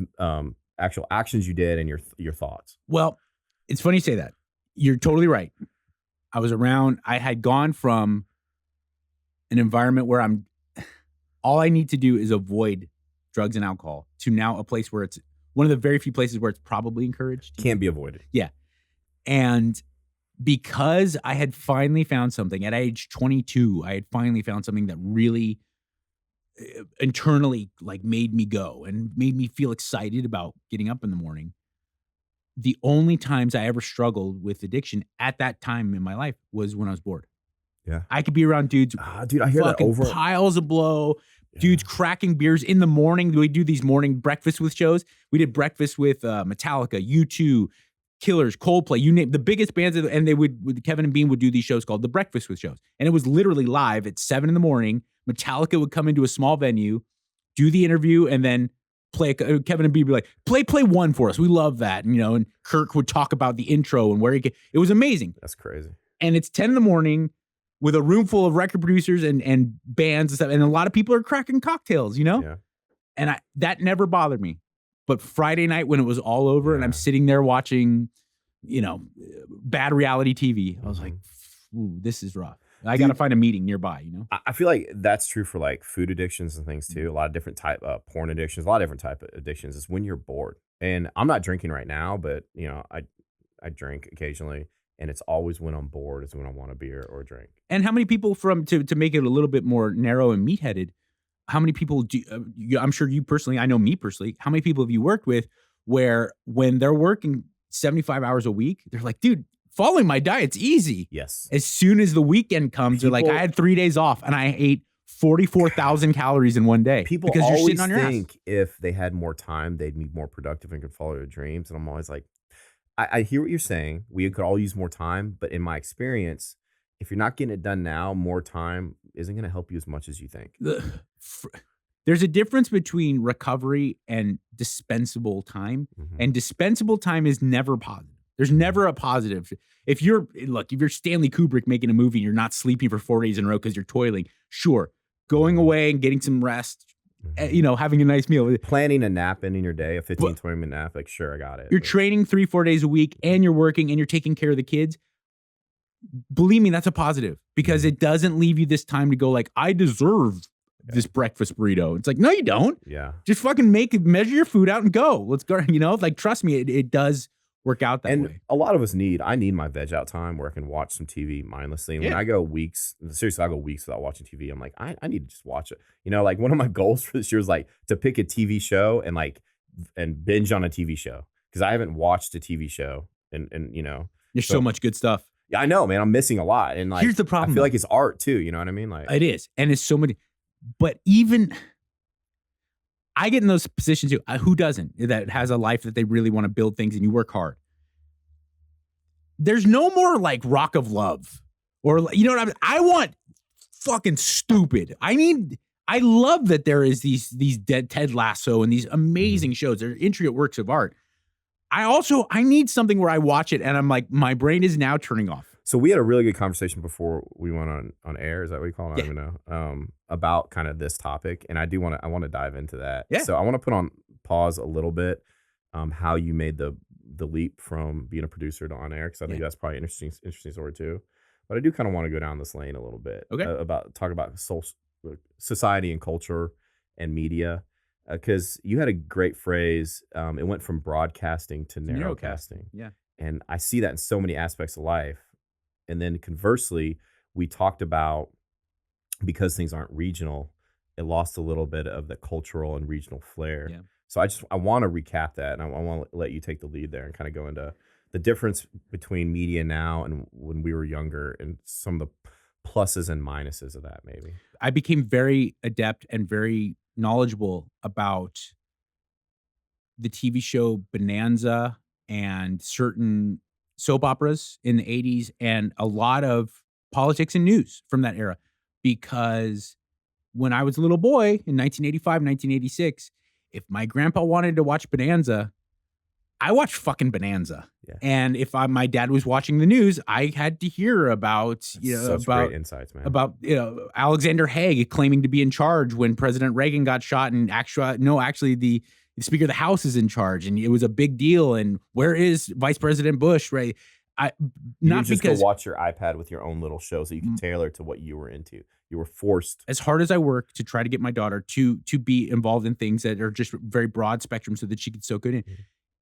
Speaker 2: actual actions you did and your thoughts.
Speaker 1: Well, it's funny you say that. You're totally right. I had gone from an environment where all I need to do is avoid drugs and alcohol to now a place where it's one of the very few places where it's probably encouraged.
Speaker 2: Can't be avoided.
Speaker 1: Yeah. And because I had finally found something at age 22, I had finally found something that really internally like made me go and made me feel excited about getting up in the morning. The only times I ever struggled with addiction at that time in my life was when I was bored.
Speaker 2: Yeah.
Speaker 1: I could be around dudes.
Speaker 2: Dude, I hear that over.
Speaker 1: Piles of blow. Yeah. Dudes cracking beers in the morning. We do these morning breakfast with shows. We did breakfast with Metallica, U2, Killers, Coldplay, you name the biggest bands. And they would, Kevin and Bean would do these shows called the Breakfast with Shows. And it was literally live at 7 a.m. Metallica would come into a small venue, do the interview, and then Kevin and Bean would be like, play one for us. We love that. And Kirk would talk about the intro and it was amazing.
Speaker 2: That's crazy.
Speaker 1: And it's 10 a.m. with a room full of record producers and bands and stuff. And a lot of people are cracking cocktails, Yeah. And that never bothered me. But Friday night when it was all over and I'm sitting there watching, bad reality TV, I was like, ooh, this is rough. I got to find a meeting nearby,
Speaker 2: I feel like that's true for like food addictions and things too. A lot of different type of porn addictions, a lot of different type of addictions is when you're bored. And I'm not drinking right now, but I drink occasionally. And it's always when I'm bored is when I want a beer or a drink.
Speaker 1: And how many people to make it a little bit more narrow and meatheaded, how many people do, I'm sure you personally, I know me personally, how many people have you worked with where when they're working 75 hours a week, they're like, dude, following my diet's easy.
Speaker 2: Yes.
Speaker 1: As soon as the weekend comes, they're like, I had 3 days off and I ate 44,000 calories in one day.
Speaker 2: People
Speaker 1: because
Speaker 2: always
Speaker 1: you're sitting on your
Speaker 2: think
Speaker 1: ass.
Speaker 2: if they had more time, they'd be more productive and could follow their dreams. And I'm always like, I hear what you're saying. We could all use more time. But in my experience, if you're not getting it done now, more time isn't going to help you as much as you think.
Speaker 1: There's a difference between recovery and dispensable time.
Speaker 2: Mm-hmm.
Speaker 1: And dispensable time is never positive. There's never a positive. If you're Stanley Kubrick making a movie and you're not sleeping for 4 days in a row because you're toiling, sure. Going away and getting some rest, having a nice meal.
Speaker 2: Planning a nap in your day, a 15, 20-minute nap, like, sure, I got it.
Speaker 1: You're training 3-4 days a week and you're working and you're taking care of the kids. Believe me, that's a positive because it doesn't leave you this time to go like, I deserve this breakfast burrito. It's like, no, you don't.
Speaker 2: Yeah.
Speaker 1: Just fucking measure your food out and go. Let's go. Trust me, it does work out that way.
Speaker 2: A lot of us I need my veg out time where I can watch some TV mindlessly. And when I go weeks, seriously, I go weeks without watching TV. I'm like, I need to just watch it. Like one of my goals for this year was like to pick a TV show and binge on a TV show. Cause I haven't watched a TV show and
Speaker 1: there's so much good stuff.
Speaker 2: Yeah, I know, man. I'm missing a lot. And
Speaker 1: here's the problem.
Speaker 2: I feel like it's art too. You know what I mean? Like
Speaker 1: it is. And it's so many, but even I get in those positions too. Who doesn't? That has a life that they really want to build things and you work hard. There's no more like Rock of Love or you know what I mean? I want fucking stupid. I love that there is these Ted Lasso and these amazing shows. They're intricate works of art. I need something where I watch it and I'm like, my brain is now turning off.
Speaker 2: So we had a really good conversation before we went on air. Is that what you call it? I don't even know. About kind of this topic. And I want to dive into that. Yeah. So I want to put on pause a little bit, how you made the leap from being a producer to on air. Cause I think that's probably an interesting story too. But I do kind of want to go down this lane a little bit. Okay. Talk about society and culture and media. Because you had a great phrase. It went from broadcasting to narrowcasting. Yeah. And I see that in so many aspects of life. And then conversely, we talked about because things aren't regional, it lost a little bit of the cultural and regional flair. Yeah. So I want to recap that. And I want to let you take the lead there and kind of go into the difference between media now and when we were younger and some of the pluses and minuses of that maybe.
Speaker 1: I became very adept and very knowledgeable about the TV show Bonanza and certain soap operas in the 80s and a lot of politics and news from that era. Because when I was a little boy in 1985, 1986, if my grandpa wanted to watch Bonanza, I watched fucking Bonanza. Yeah. And if my dad was watching the news, I had to hear about,
Speaker 2: great insights, man.
Speaker 1: About, Alexander Haig claiming to be in charge when President Reagan got shot and actually the Speaker of the House is in charge and it was a big deal. And where is Vice President Bush? Right.
Speaker 2: You just
Speaker 1: because
Speaker 2: go watch your iPad with your own little show so you can tailor to what you were into. You were forced.
Speaker 1: As hard as I work to try to get my daughter to be involved in things that are just very broad spectrum so that she can soak it in,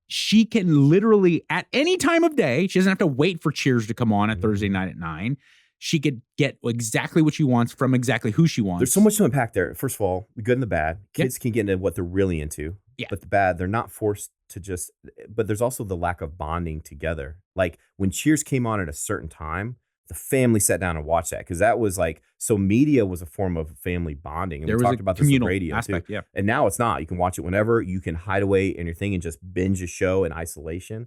Speaker 1: she can literally at any time of day, she doesn't have to wait for Cheers to come on at Thursday night at 9. She could get exactly what she wants from exactly who she wants.
Speaker 2: There's so much to unpack there. First of all, the good and the bad. Kids can get into what they're really into.
Speaker 1: Yeah.
Speaker 2: But the bad, they're not forced to just, but there's also the lack of bonding together. Like when Cheers came on at a certain time, the family sat down and watched that because that was like, so media was a form of family bonding. And
Speaker 1: there
Speaker 2: we
Speaker 1: was
Speaker 2: talked about this on radio
Speaker 1: aspect,
Speaker 2: too.
Speaker 1: yeah.
Speaker 2: And now it's not. You can watch it whenever. You can hide away in your thing and just binge a show in isolation.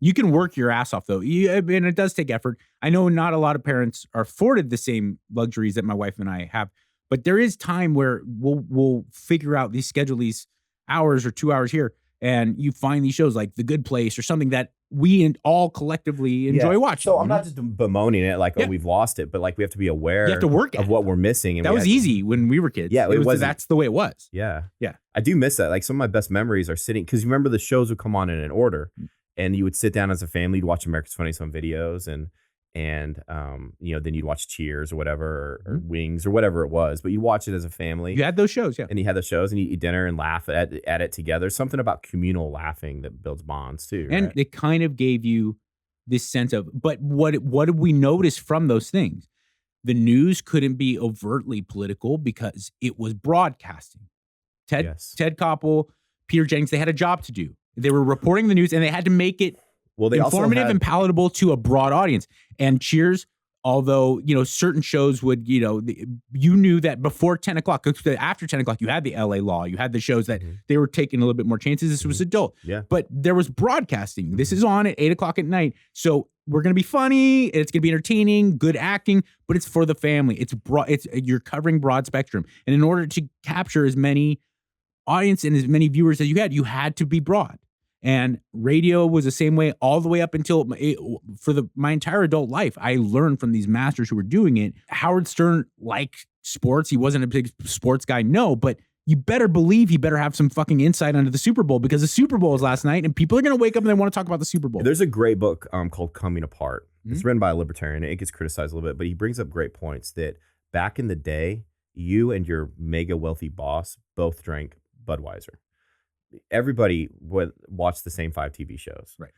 Speaker 1: You can work your ass off though. And it does take effort. I know not a lot of parents are afforded the same luxuries that my wife and I have, but there is time where we'll figure out schedule these hours or 2 hours here. And you find these shows like The Good Place or something that we all collectively enjoy watching.
Speaker 2: So I'm not just bemoaning it like, oh, we've lost it, but like we have to be aware
Speaker 1: you have to work
Speaker 2: of what we're missing. And
Speaker 1: that was easy when we were kids.
Speaker 2: Yeah,
Speaker 1: that's the way it was.
Speaker 2: Yeah.
Speaker 1: Yeah.
Speaker 2: I do miss that. Like some of my best memories are sitting, because you remember the shows would come on in an order and you would sit down as a family, you'd watch America's Funniest Home Videos and then you'd watch Cheers or whatever, or Wings or whatever it was, but you watch it as a family.
Speaker 1: You had those shows, yeah.
Speaker 2: And you had those shows and you eat dinner and laugh at it together. Something about communal laughing that builds bonds too.
Speaker 1: And
Speaker 2: right?
Speaker 1: it kind of gave you this sense of, but what did we notice from those things? The news couldn't be overtly political because it was broadcasting. Ted Koppel, Peter Jennings, they had a job to do. They were reporting the news and they had to make it informative and palatable to a broad audience. And Cheers, although, certain shows would, you knew that before 10 o'clock, after 10 o'clock, you had the LA Law, you had the shows that they were taking a little bit more chances. This was adult.
Speaker 2: Yeah.
Speaker 1: But there was broadcasting. This is on at 8 o'clock at night. So we're going to be funny. It's going to be entertaining, good acting, but it's for the family. It's broad. You're covering broad spectrum. And in order to capture as many audience and as many viewers as you had to be broad. And radio was the same way all the way up until my entire adult life. I learned from these masters who were doing it. Howard Stern liked sports. He wasn't a big sports guy, no, but you better believe he better have some fucking insight onto the Super Bowl because the Super Bowl is last night and people are going to wake up and they want to talk about the Super Bowl.
Speaker 2: There's a great book called Coming Apart. It's written by a libertarian. It gets criticized a little bit, but he brings up great points that back in the day, you and your mega wealthy boss both drank Budweiser. Everybody would watch the same 5 TV shows.
Speaker 1: Right.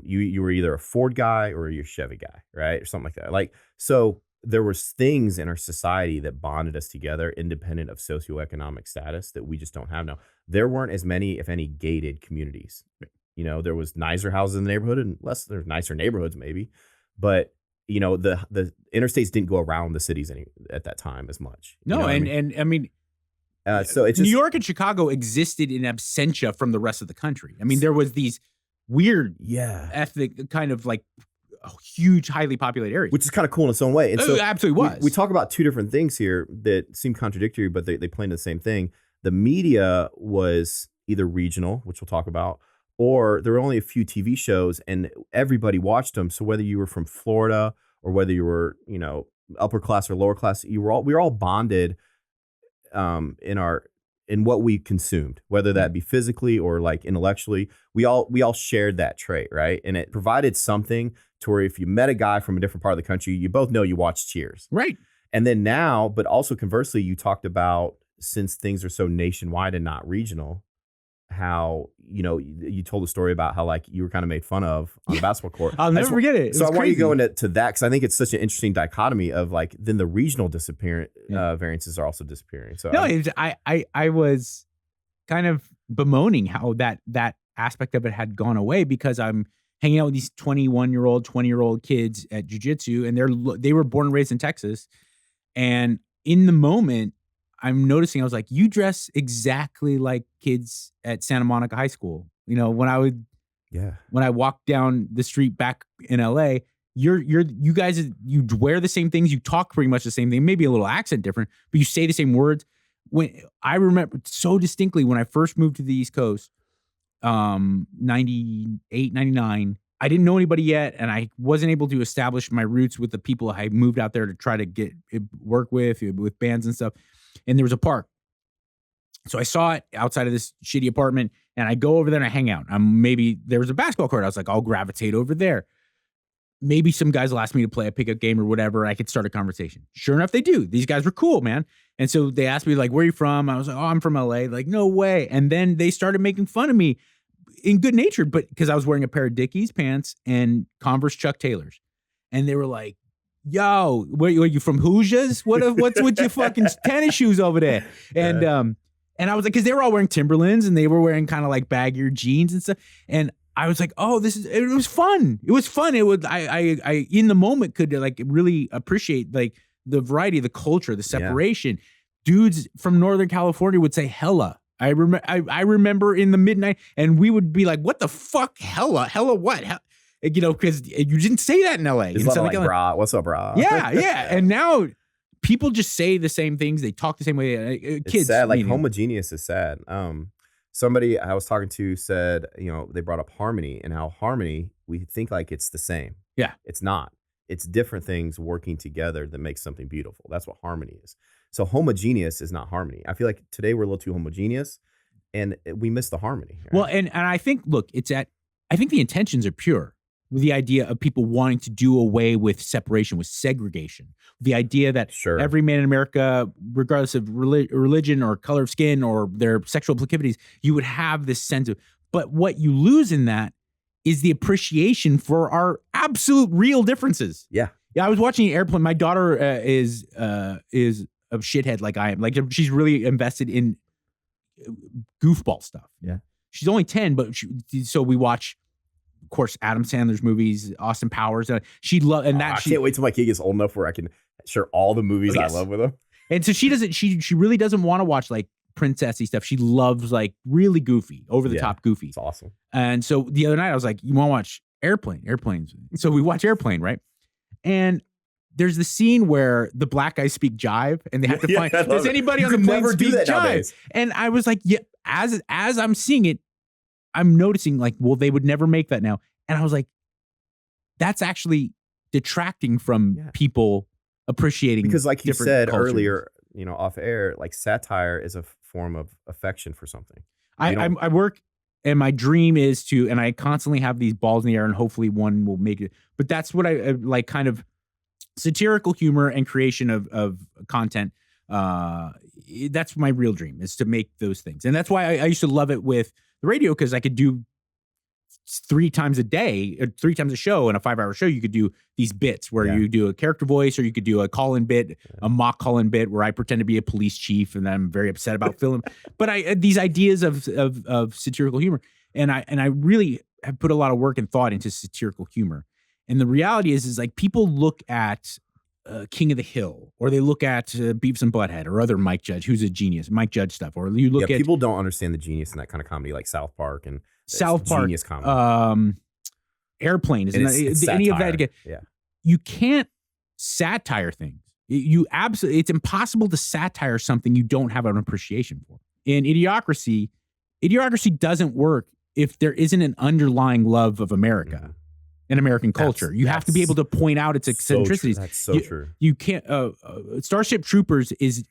Speaker 2: You were either a Ford guy or you're a Chevy guy, right? Or something like that. Like, so there was things in our society that bonded us together independent of socioeconomic status that we just don't have now. There weren't as many, if any, gated communities. Right. There was nicer houses in the neighborhood and there's nicer neighborhoods maybe, but the interstates didn't go around the cities at that time as much.
Speaker 1: No, I mean,
Speaker 2: so it's just,
Speaker 1: New York and Chicago existed in absentia from the rest of the country. I mean, there was these weird, ethnic kind of like huge, highly populated areas,
Speaker 2: which is kind of cool in its own way. And so
Speaker 1: it absolutely was.
Speaker 2: We talk about two different things here that seem contradictory, but they play into the same thing. The media was either regional, which we'll talk about, or there were only a few TV shows, and everybody watched them. So whether you were from Florida or whether you were, upper class or lower class, we were all bonded. In what we consumed, whether that be physically or like intellectually, we all shared that trait, right? And it provided something to where if you met a guy from a different part of the country, you both know you watched Cheers.
Speaker 1: Right.
Speaker 2: And then now, but also conversely, you talked about, since things are so nationwide and not regional, how, you told a story about how like you were kind of made fun of on the basketball court.
Speaker 1: I'll never forget it.
Speaker 2: So I want you to go into that because I think it's such an interesting dichotomy of like, then the regional variances are also disappearing. So
Speaker 1: no, I was kind of bemoaning how that aspect of it had gone away because I'm hanging out with these 21-year-old, 20-year-old kids at jiu-jitsu and they were born and raised in Texas. And in the moment, I'm noticing, I was like, you dress exactly like kids at Santa Monica High School. When I walked down the street back in LA, you guys, you wear the same things, you talk pretty much the same thing, maybe a little accent different, but you say the same words. When I remember so distinctly when I first moved to the East Coast, 98, 99, I didn't know anybody yet, and I wasn't able to establish my roots with the people I moved out there to try to work with bands and stuff. And there was a park. So I saw it outside of this shitty apartment and I go over there and I hang out. Maybe there was a basketball court. I was like, I'll gravitate over there. maybe some guys will ask me to play a pickup game or whatever. I could start a conversation. Sure enough, they do. These guys were cool, man. And so they asked me like, where are you from? I was like, oh, I'm from LA. Like, no way. And then they started making fun of me in good nature, but because I was wearing a pair of Dickies pants and Converse Chuck Taylors. And they were like, yo, where you from Hoosiers? What's with your fucking tennis shoes over there? And I was like, because they were all wearing Timberlands and they were wearing kind of like baggier jeans and stuff. And I was like, oh, it was fun. It was fun. I in the moment could like really appreciate like the variety, the culture, the separation. Dudes from Northern California would say hella. I remember in the midnight, and we would be like, what the fuck? Hella what? You know, because you didn't say that in LA.
Speaker 2: It's like, brah, what's up, brah?
Speaker 1: Yeah. And now people just say the same things. They talk the same way. Kids.
Speaker 2: It's sad. Like homogeneous is sad. Somebody I was talking to said, you know, they brought up harmony and how harmony, we think like it's the same.
Speaker 1: Yeah.
Speaker 2: It's not. It's different things working together that makes something beautiful. That's what harmony is. So homogeneous is not harmony. I feel like today we're a little too homogeneous and we miss the harmony. Right?
Speaker 1: Well, and I think, look, I think the intentions are pure. With the idea of people wanting to do away with separation, with segregation, the idea that every man in America, regardless of religion or color of skin or their sexual proclivities, you would have this sense of, but what you lose in that is the appreciation for our absolute real differences.
Speaker 2: Yeah.
Speaker 1: Yeah. I was watching Airplane. My daughter is a shithead like I am. Like she's really invested in goofball stuff.
Speaker 2: Yeah.
Speaker 1: She's only 10, but so we watch, of course, Adam Sandler's movies, Austin Powers. She loves, and that
Speaker 2: I can't wait till my kid gets old enough where I can share all the movies I love with him.
Speaker 1: And so she doesn't. She really doesn't want to watch like princessy stuff. She loves like really goofy, over the top goofy.
Speaker 2: It's awesome.
Speaker 1: And so the other night I was like, "You want to watch Airplanes?" So we watch Airplane, right? And there's the scene where the black guys speak jive, and they have to find does anybody on the plane speak jive? Nowadays. And I was like, yeah. As I'm seeing it, I'm noticing like, well, they would never make that now. And I was like, that's actually detracting from people appreciating.
Speaker 2: Because like you said
Speaker 1: cultures.
Speaker 2: earlier, you know, off air, like satire is a form of affection for something.
Speaker 1: I work and my dream is to, and I constantly have these balls in the air and hopefully one will make it. But that's what I like, kind of satirical humor and creation of content. That's my real dream, is to make those things. And that's why I used to love it with the radio, because I could do 3 times a day, 3 times a show. In a 5-hour show, you could do these bits where you do a character voice, or you could do a call-in bit, a mock call-in bit where I pretend to be a police chief and I'm very upset about film. But these ideas of satirical humor, and I really have put a lot of work and thought into satirical humor. And the reality is like people look at King of the Hill, or they look at Beavis and Butthead, or other Mike Judge, who's a genius, Mike Judge stuff, or you look at
Speaker 2: people don't understand the genius in that kind of comedy, like South Park and genius
Speaker 1: comedy. Airplane is any of that again.
Speaker 2: Yeah, you
Speaker 1: can't satire things. It's impossible to satire something you don't have an appreciation for. In Idiocracy doesn't work if there isn't an underlying love of America. Mm-hmm. In American culture, you have to be able to point out its eccentricities.
Speaker 2: That's so true.
Speaker 1: You can't. Starship Troopers is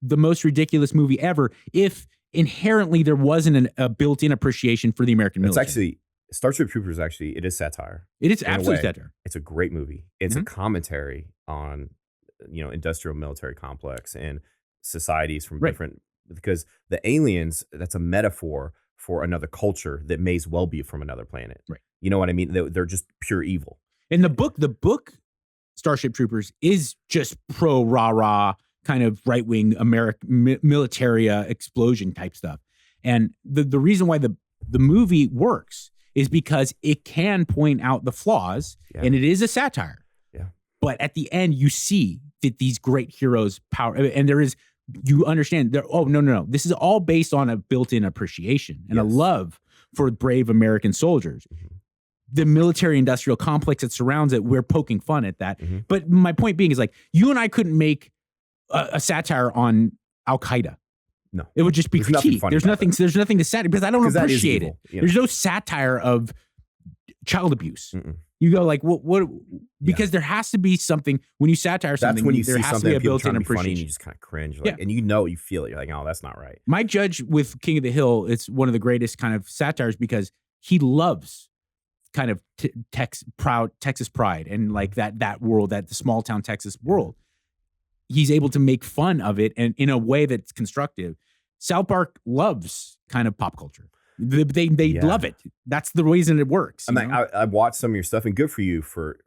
Speaker 1: the most ridiculous movie ever if inherently there wasn't a built-in appreciation for the American military.
Speaker 2: It's actually Starship Troopers. Actually, it is satire.
Speaker 1: It is absolutely satire.
Speaker 2: It's a great movie. It's a commentary on, you know, industrial military complex and societies from different. Because the aliens, that's a metaphor for another culture that may as well be from another planet.
Speaker 1: Right.
Speaker 2: You know what I mean? They're just pure evil.
Speaker 1: In the book Starship Troopers is just pro rah-rah kind of right-wing military explosion type stuff. And the reason why the movie works is because it can point out the flaws, and it is a satire.
Speaker 2: Yeah.
Speaker 1: But at the end, you see that these great heroes power, and there is, you understand, no. This is all based on a built-in appreciation and a love for brave American soldiers. Mm-hmm. The military-industrial complex that surrounds it, we're poking fun at that. Mm-hmm. But my point being is like, you and I couldn't make a satire on Al-Qaeda.
Speaker 2: No.
Speaker 1: It would just be critique. There's nothing to satire, because I don't appreciate it. You know? There's no satire of child abuse. Mm-mm. You go like, what? Because there has to be something, when you satire something,
Speaker 2: that's when you
Speaker 1: there
Speaker 2: see
Speaker 1: has
Speaker 2: something
Speaker 1: to be a built-in
Speaker 2: appreciation. Funny and you just kind of cringe. Like, and you feel it. You're like, oh, that's not right.
Speaker 1: Mike Judge with King of the Hill, it's one of the greatest kind of satires because he loves kind of proud Texas pride and like that world, that the small town Texas world. He's able to make fun of it and in a way that's constructive. South Park loves kind of pop culture. They love it. That's the reason it works.
Speaker 2: I mean, I watched some of your stuff, and good for you for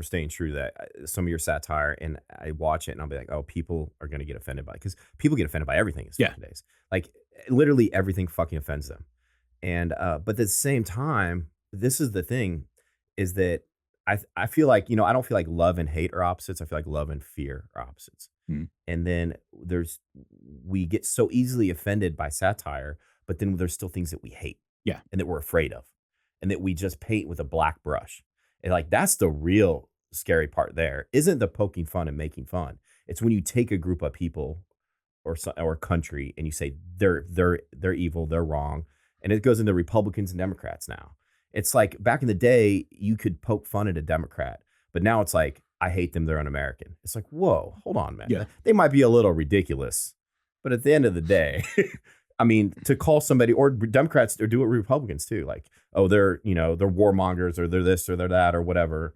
Speaker 2: staying true to that. Some of your satire, and I watch it, and I'll be like, oh, people are going to get offended by it, because people get offended by everything nowadays. Like literally everything fucking offends them. And but at the same time, this is the thing, is that I feel like, I don't feel like love and hate are opposites. I feel like love and fear are opposites. And then we get so easily offended by satire, but then there's still things that we hate.
Speaker 1: Yeah.
Speaker 2: And that we're afraid of, and that we just paint with a black brush. And like, that's the real scary part there. Isn't the poking fun and making fun. It's when you take a group of people or a country and you say they're evil, they're wrong. And it goes into Republicans and Democrats now. It's like back in the day, you could poke fun at a Democrat, but now it's like, I hate them, they're un-American. It's like, whoa, hold on, man. Yeah. They might be a little ridiculous, but at the end of the day, I mean, to call somebody, or Democrats, or do it with Republicans too, like, oh, they're warmongers, or they're this or they're that or whatever.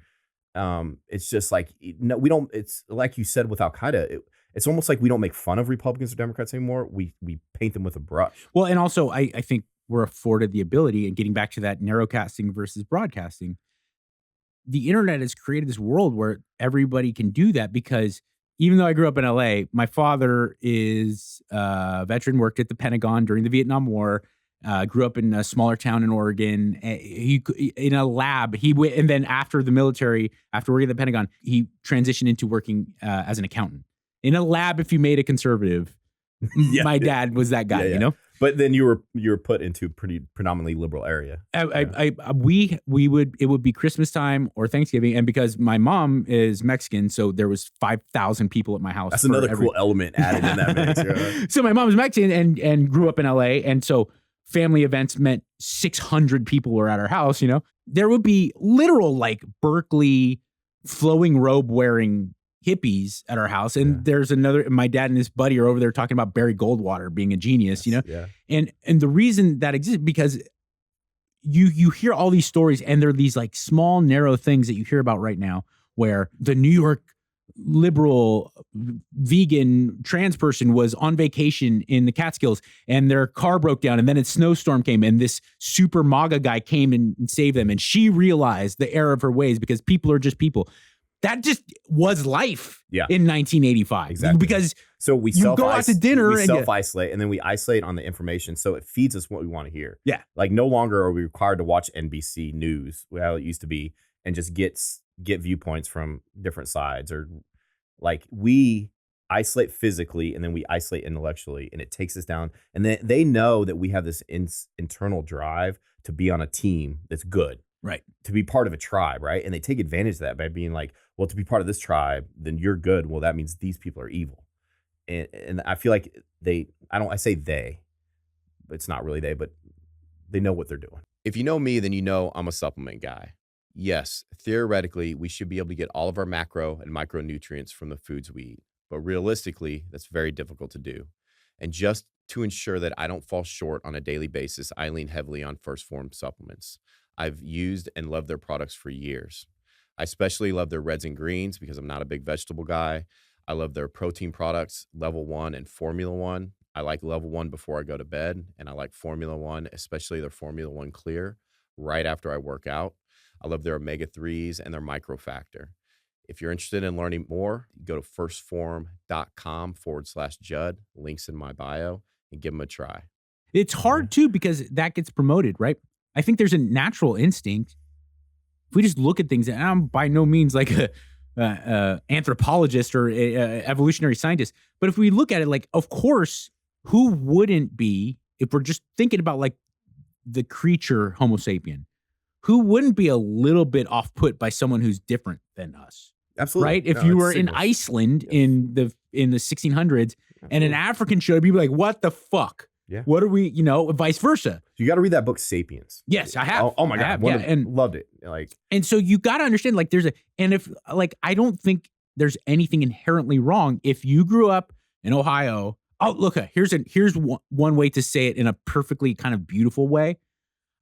Speaker 2: It's just like, no, we don't. It's like you said with Al Qaeda. It's almost like we don't make fun of Republicans or Democrats anymore. We paint them with a brush.
Speaker 1: Well, and also I think we're afforded the ability, and getting back to that narrowcasting versus broadcasting, the internet has created this world where everybody can do that, because even though I grew up in LA, my father is a veteran, worked at the Pentagon during the Vietnam War, grew up in a smaller town in Oregon. He in a lab, he went, and then after the military, after working at the Pentagon, he transitioned into working as an accountant. In a lab, if you made a conservative, my dad was that guy,
Speaker 2: But then you were put into pretty predominantly liberal area.
Speaker 1: It would be Christmas time or Thanksgiving, and because my mom is Mexican, so there was 5,000 people at my house.
Speaker 2: That's another cool element added in that mix. Yeah.
Speaker 1: So my mom was Mexican and grew up in LA, and so family events meant 600 people were at our house. There would be literal like Berkeley flowing robe wearing hippies at our house, and there's my dad and his buddy are over there talking about Barry Goldwater being a genius, and the reason that exists, because you hear all these stories, and they're these like small narrow things that you hear about right now, where the New York liberal vegan trans person was on vacation in the Catskills and their car broke down, and then a snowstorm came, and this super MAGA guy came and saved them, and she realized the error of her ways, because people are just people. That just was life in 1985.
Speaker 2: Exactly.
Speaker 1: Because
Speaker 2: so we
Speaker 1: go out to dinner
Speaker 2: and self-isolate, and then we isolate on the information, so it feeds us what we want to hear.
Speaker 1: Yeah.
Speaker 2: Like no longer are we required to watch NBC News, how it used to be, and just get viewpoints from different sides. Or like we isolate physically, and then we isolate intellectually, and it takes us down. And then they know that we have this internal drive to be on a team that's good.
Speaker 1: Right.
Speaker 2: To be part of a tribe, right? And they take advantage of that by being like, well, to be part of this tribe, then you're good. Well, that means these people are evil. And I feel like I say they, but it's not really they, but they know what they're doing.
Speaker 3: If you know me, then you know I'm a supplement guy. Yes, theoretically, we should be able to get all of our macro and micronutrients from the foods we eat. But realistically, that's very difficult to do. And just to ensure that I don't fall short on a daily basis, I lean heavily on First Form supplements. I've used and loved their products for years. I especially love their reds and greens because I'm not a big vegetable guy. I love their protein products, Level 1 and Formula 1. I like Level 1 before I go to bed, and I like Formula 1, especially their Formula 1 Clear, right after I work out. I love their omega-3s and their microfactor. If you're interested in learning more, go to firstform.com/Judd, links in my bio, and give them a try.
Speaker 1: It's hard too, because that gets promoted, right? I think there's a natural instinct. If we just look at things, and I'm by no means like a anthropologist or a evolutionary scientist, but if we look at it, like, of course, who wouldn't be, if we're just thinking about like the creature Homo sapien, who wouldn't be a little bit off put by someone who's different than us?
Speaker 2: Absolutely.
Speaker 1: Right? If you were in Iceland in the 1600s, and an African showed up, you'd be like, what the fuck?
Speaker 2: Yeah.
Speaker 1: What are we, vice versa.
Speaker 2: You got to read that book, Sapiens.
Speaker 1: Yes, I have.
Speaker 2: Oh my God. And loved it.
Speaker 1: And so you got to understand, like, I don't think there's anything inherently wrong if you grew up in Ohio. Oh, look, here's one way to say it in a perfectly kind of beautiful way.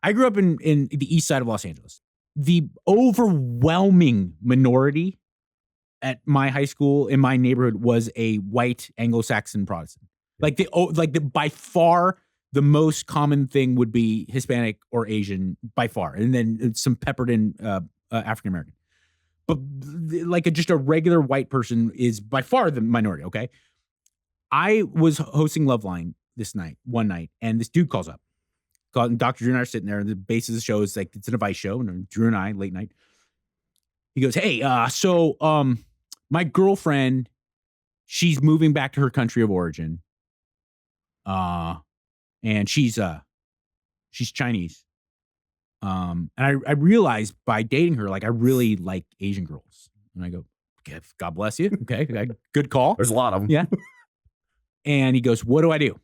Speaker 1: I grew up in the east side of Los Angeles. the overwhelming minority at my high school in my neighborhood was a white Anglo-Saxon Protestant. Like the by far the most common thing would be Hispanic or Asian by far, and then some peppered in African American. But like just a regular white person is by far the minority. Okay, I was hosting Loveline one night, and this dude calls up. Dr. Drew and I are sitting there, and the base of the show is like it's an advice show, and Drew and I late night. He goes, "Hey, so my girlfriend, she's moving back to her country of origin, and she's Chinese, and I realized by dating her, like I really like Asian girls." And I go, "God bless you, okay, good call."
Speaker 2: There's a lot of them.
Speaker 1: Yeah. And he goes, "What do I do?"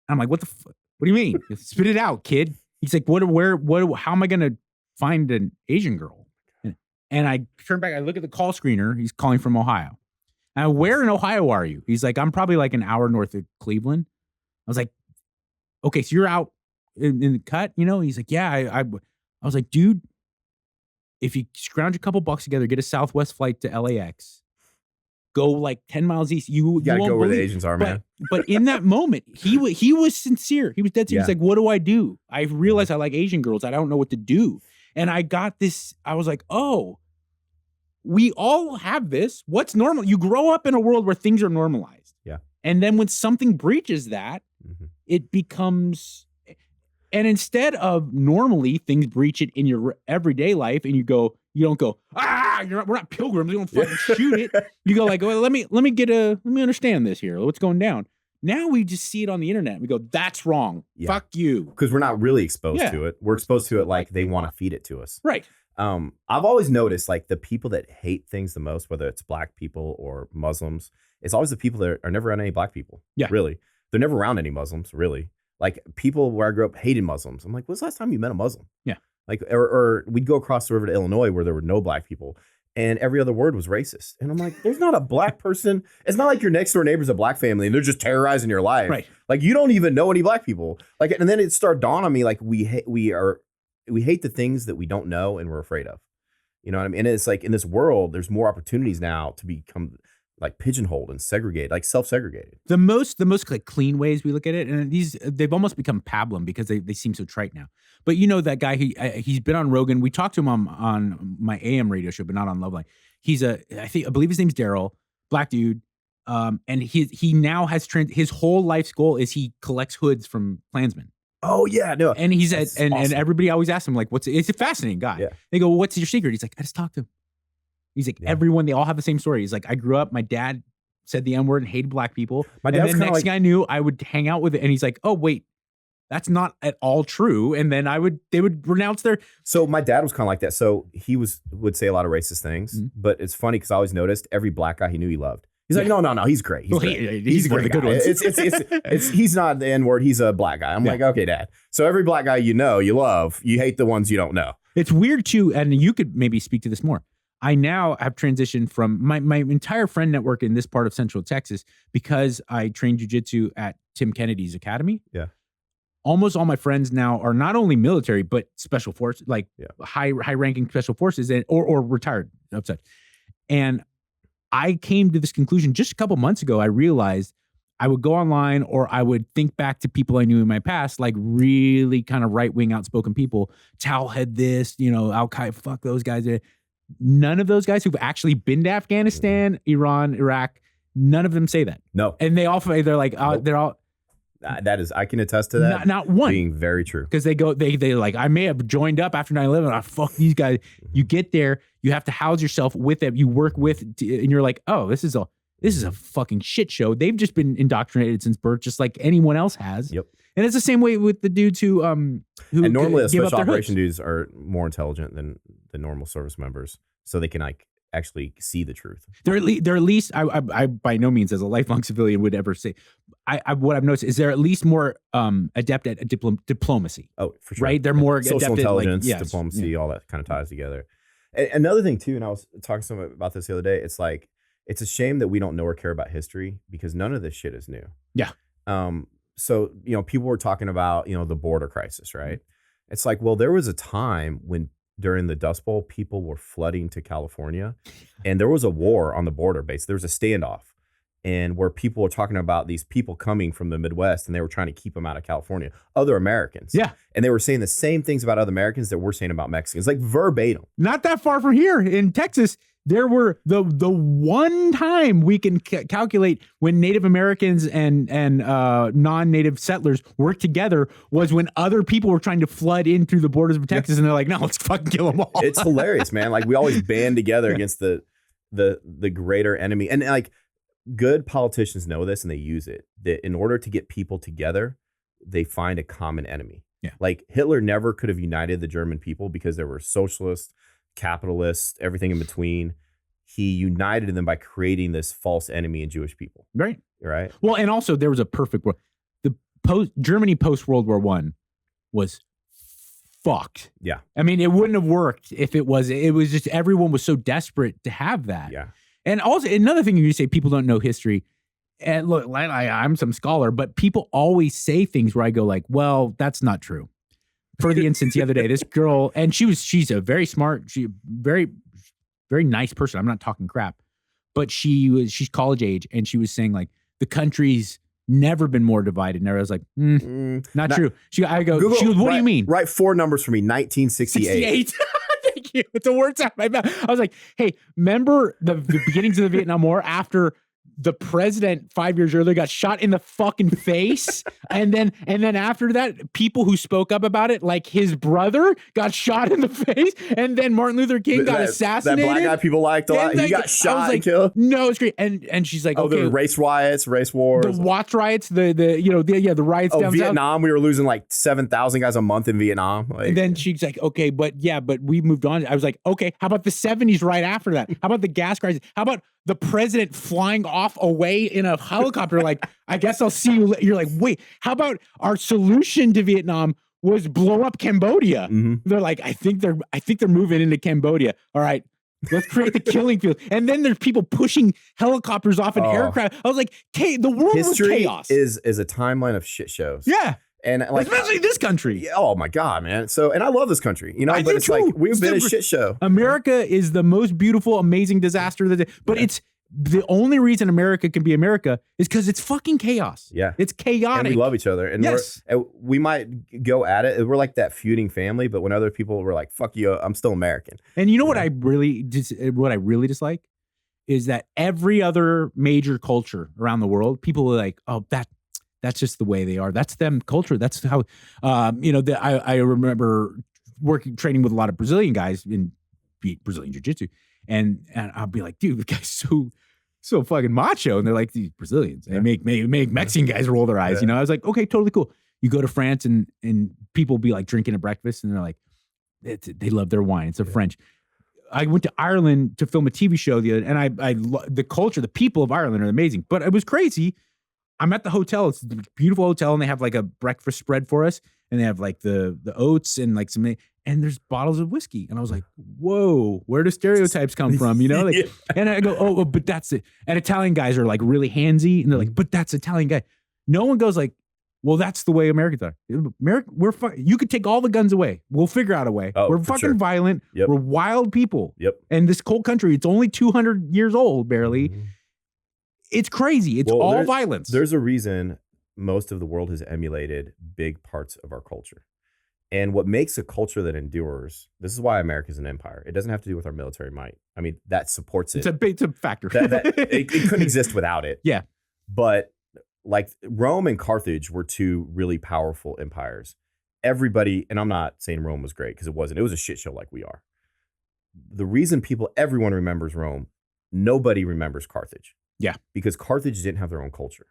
Speaker 1: I'm like, "What the fuck? What do you mean? Spit it out, kid." He's like, how am I going to find an Asian girl? And I turn back, I look at the call screener. He's calling from Ohio. And where in Ohio are you? He's like, "I'm probably like an hour north of Cleveland." I was like, "Okay, so you're out in the cut, you know?" He's like, "Yeah." I was like, "Dude, if you scrounge a couple bucks together, get a Southwest flight to LAX, go like 10 miles east. You
Speaker 2: gotta
Speaker 1: won't
Speaker 2: go where the
Speaker 1: believe-"
Speaker 2: Asians are, man.
Speaker 1: But in that moment, he was sincere. He was dead serious.
Speaker 2: Yeah.
Speaker 1: He's like, "What do I do? I realized I like Asian girls. I don't know what to do." And I got this. I was like, "Oh, we all have this. What's normal?" You grow up in a world where things are normalized.
Speaker 2: Yeah.
Speaker 1: And then when something breaches that, it becomes, and instead of normally things breach it in your everyday life, and you don't go, we're not pilgrims. We don't fucking shoot it. You go like, "Well, let me understand this here. What's going down?" Now we just see it on the internet. We go, "That's wrong.
Speaker 2: Yeah.
Speaker 1: Fuck you."
Speaker 2: Because we're not really exposed
Speaker 1: Yeah.
Speaker 2: to it. We're exposed to it like they want to feed it to us.
Speaker 1: Right.
Speaker 2: I've always noticed like the people that hate things the most, whether it's black people or Muslims, it's always the people that are never around any black people.
Speaker 1: Yeah.
Speaker 2: Really. They're never around any Muslims, really. Like people where I grew up hated Muslims. I'm like, when's the last time you met a Muslim?
Speaker 1: Yeah.
Speaker 2: Like, or we'd go across the river to Illinois where there were no black people, and every other word was racist. And I'm like, there's not a black person. It's not like your next door neighbor's a black family and they're just terrorizing your life.
Speaker 1: Right.
Speaker 2: Like you don't even know any black people. Like, and then it started dawning on me, like we hate the things that we don't know and we're afraid of. You know what I mean? And it's like in this world, there's more opportunities now to become like pigeonholed and segregated, like self-segregated.
Speaker 1: The most like clean ways we look at it, and they've almost become pablum because they seem so trite now. But you know that guy, he's been on Rogan. We talked to him on my AM radio show, but not on Loveline. He's I believe his name's Daryl, black dude. And he now has his whole life's goal is he collects hoods from Klansmen.
Speaker 2: Oh yeah, no.
Speaker 1: And he's
Speaker 2: awesome.
Speaker 1: And everybody always asks him like, it's a fascinating guy.
Speaker 2: Yeah.
Speaker 1: They go, "Well, what's your secret?" He's like, "I just talk to him." He's like, everyone, they all have the same story. He's like, "I grew up, my dad said the N-word and hated black people.
Speaker 2: My
Speaker 1: and
Speaker 2: dad's
Speaker 1: then next
Speaker 2: like,
Speaker 1: thing I knew, I would hang out with it." And he's like, "Oh, wait, that's not at all true." And then they would renounce their.
Speaker 2: So my dad was kind of like that. So he would say a lot of racist things, but it's funny because I always noticed every black guy he knew he loved. He's like, no, he's great. He's great. He's a great guy. He's not the N-word. He's a black guy. I'm like, okay, Dad. So every black guy you know, you love, you hate the ones you don't know.
Speaker 1: It's weird too, and you could maybe speak to this more. I now have transitioned from my entire friend network in this part of Central Texas because I trained jiu-jitsu at Tim Kennedy's academy.
Speaker 2: Yeah.
Speaker 1: Almost all my friends now are not only military, but special forces, like high-ranking special forces or retired upset. And I came to this conclusion just a couple months ago. I realized I would go online or I would think back to people I knew in my past, like really kind of right-wing outspoken people. Towelhead this, Al-Qaeda, fuck those guys. None of those guys who've actually been to Afghanistan, Iran, Iraq, none of them say that.
Speaker 2: No.
Speaker 1: And they're like,
Speaker 2: nope.
Speaker 1: They're all.
Speaker 2: That is, I can attest to that.
Speaker 1: Not one.
Speaker 2: Being very true.
Speaker 1: Because they're like, I may have joined up after 9/11. Fuck these guys. You get there, you have to house yourself with them. You work with, and you're like, oh, this is a fucking shit show. They've just been indoctrinated since birth, just like anyone else has.
Speaker 2: Yep.
Speaker 1: And it's the same way with the dudes who
Speaker 2: and normally
Speaker 1: give
Speaker 2: special
Speaker 1: up their
Speaker 2: operation
Speaker 1: hoods.
Speaker 2: dudes are more intelligent than the normal service members, so they can like actually see the truth.
Speaker 1: They're at least I by no means as a lifelong civilian would ever say. What I've noticed is they're at least more adept at diplomacy.
Speaker 2: Oh, for sure.
Speaker 1: Right? They're more
Speaker 2: social
Speaker 1: adept
Speaker 2: intelligence,
Speaker 1: at,
Speaker 2: diplomacy, all that kind of ties together. And another thing too, and I was talking to someone about this the other day. It's like it's a shame that we don't know or care about history because none of this shit is new.
Speaker 1: Yeah.
Speaker 2: So people were talking about the border crisis, right? It's like, well, there was a time when during the Dust Bowl, people were flooding to California, and there was a war on the border base. There was a standoff, and where people were talking about these people coming from the Midwest, and they were trying to keep them out of California, other Americans.
Speaker 1: Yeah.
Speaker 2: And they were saying the same things about other Americans that we're saying about Mexicans, like verbatim.
Speaker 1: Not that far from here in Texas, there were the one time we can calculate when Native Americans and non-native settlers worked together was when other people were trying to flood in through the borders of Texas, and they're like, no, let's fucking kill them all.
Speaker 2: It's hilarious, man. Like we always band together against the greater enemy. And like good politicians know this and they use it, that in order to get people together, they find a common enemy.
Speaker 1: Yeah.
Speaker 2: Like Hitler never could have united the German people because there were socialists, capitalists, everything in between. He united them by creating this false enemy in Jewish people.
Speaker 1: Right.
Speaker 2: Right.
Speaker 1: Well, and also there was a perfect world. Germany post World War I was fucked.
Speaker 2: Yeah.
Speaker 1: I mean, it wouldn't have worked if it was just everyone was so desperate to have that.
Speaker 2: Yeah.
Speaker 1: And also another thing you say, people don't know history. And look, I'm some scholar, but people always say things where I go like, well, that's not true. For the instance, the other day, this girl, and she's a very smart, very, very nice person. I'm not talking crap, but she's college age, and she was saying like the country's never been more divided. And I was like, not true. I go,
Speaker 2: Google,
Speaker 1: she goes, what do you mean?
Speaker 2: Write 4 numbers for me. 1968.
Speaker 1: Thank you. It's a word out my mouth. I was like, hey, remember the beginnings of the Vietnam War after the president 5 years earlier got shot in the fucking face, and then after that, people who spoke up about it, like his brother, got shot in the face, and then Martin Luther King got assassinated.
Speaker 2: That black guy people liked a lot. He got shot and killed.
Speaker 1: No, it's great. And she's like, okay,
Speaker 2: there were race riots, race wars,
Speaker 1: the Watts riots, the riots down
Speaker 2: Vietnam.
Speaker 1: south.
Speaker 2: We were losing like 7,000 guys a month in Vietnam.
Speaker 1: And then she's like, okay, but we moved on. I was like, okay, how about the 70s right after that? How about the gas crisis? How about the president flying off away in a helicopter? Like, I guess I'll see you. You're like, wait, how about our solution to Vietnam was blow up Cambodia?
Speaker 2: Mm-hmm.
Speaker 1: They're like, I think they're moving into Cambodia. All right, let's create the killing field. And then there's people pushing helicopters off an aircraft. I was like, the world
Speaker 2: history
Speaker 1: was chaos.
Speaker 2: is a timeline of shit shows.
Speaker 1: Yeah.
Speaker 2: And like,
Speaker 1: especially this country.
Speaker 2: Oh my God, man. So, and I love this country, but it's too. Like, we've been a shit show.
Speaker 1: America is the most beautiful, amazing disaster but it's the only reason America can be America is because it's fucking chaos.
Speaker 2: Yeah.
Speaker 1: It's chaotic.
Speaker 2: And we love each other. And we might go at it. We're like that feuding family, but when other people were like, fuck you, I'm still American.
Speaker 1: And you know what I really dislike is that every other major culture around the world, people are like, oh, that's just the way they are. That's them culture. That's how, I remember training with a lot of Brazilian guys in Brazilian jiu-jitsu. And I'll be like, dude, the guy's so fucking macho. And they're like, these Brazilians, they make Mexican guys roll their eyes. I was like, okay, totally cool. You go to France and people be like drinking at breakfast and they're like, they love their wine. It's the French. I went to Ireland to film a TV show and the culture, the people of Ireland are amazing, but it was crazy. I'm at the hotel. It's a beautiful hotel, and they have like a breakfast spread for us, and they have like the oats and like and there's bottles of whiskey. And I was like, whoa, where do stereotypes come from? Yeah. And I go, oh, but that's it. And Italian guys are like really handsy, and they're like, but that's Italian guy. No one goes like, well, that's the way Americans are. You could take all the guns away. We'll figure out a way. We're fucking violent.
Speaker 2: Yep.
Speaker 1: We're wild people.
Speaker 2: Yep.
Speaker 1: And this cold country, it's only 200 years old, barely. Mm-hmm. It's crazy. It's all violence.
Speaker 2: There's a reason most of the world has emulated big parts of our culture. And what makes a culture that endures, this is why America is an empire. It doesn't have to do with our military might. I mean, that supports it.
Speaker 1: It's a factor.
Speaker 2: It couldn't exist without it.
Speaker 1: Yeah.
Speaker 2: But like Rome and Carthage were two really powerful empires. Everybody, and I'm not saying Rome was great because it wasn't. It was a shit show like we are. The reason everyone remembers Rome, nobody remembers Carthage.
Speaker 1: Yeah. Because
Speaker 2: Carthage didn't have their own culture.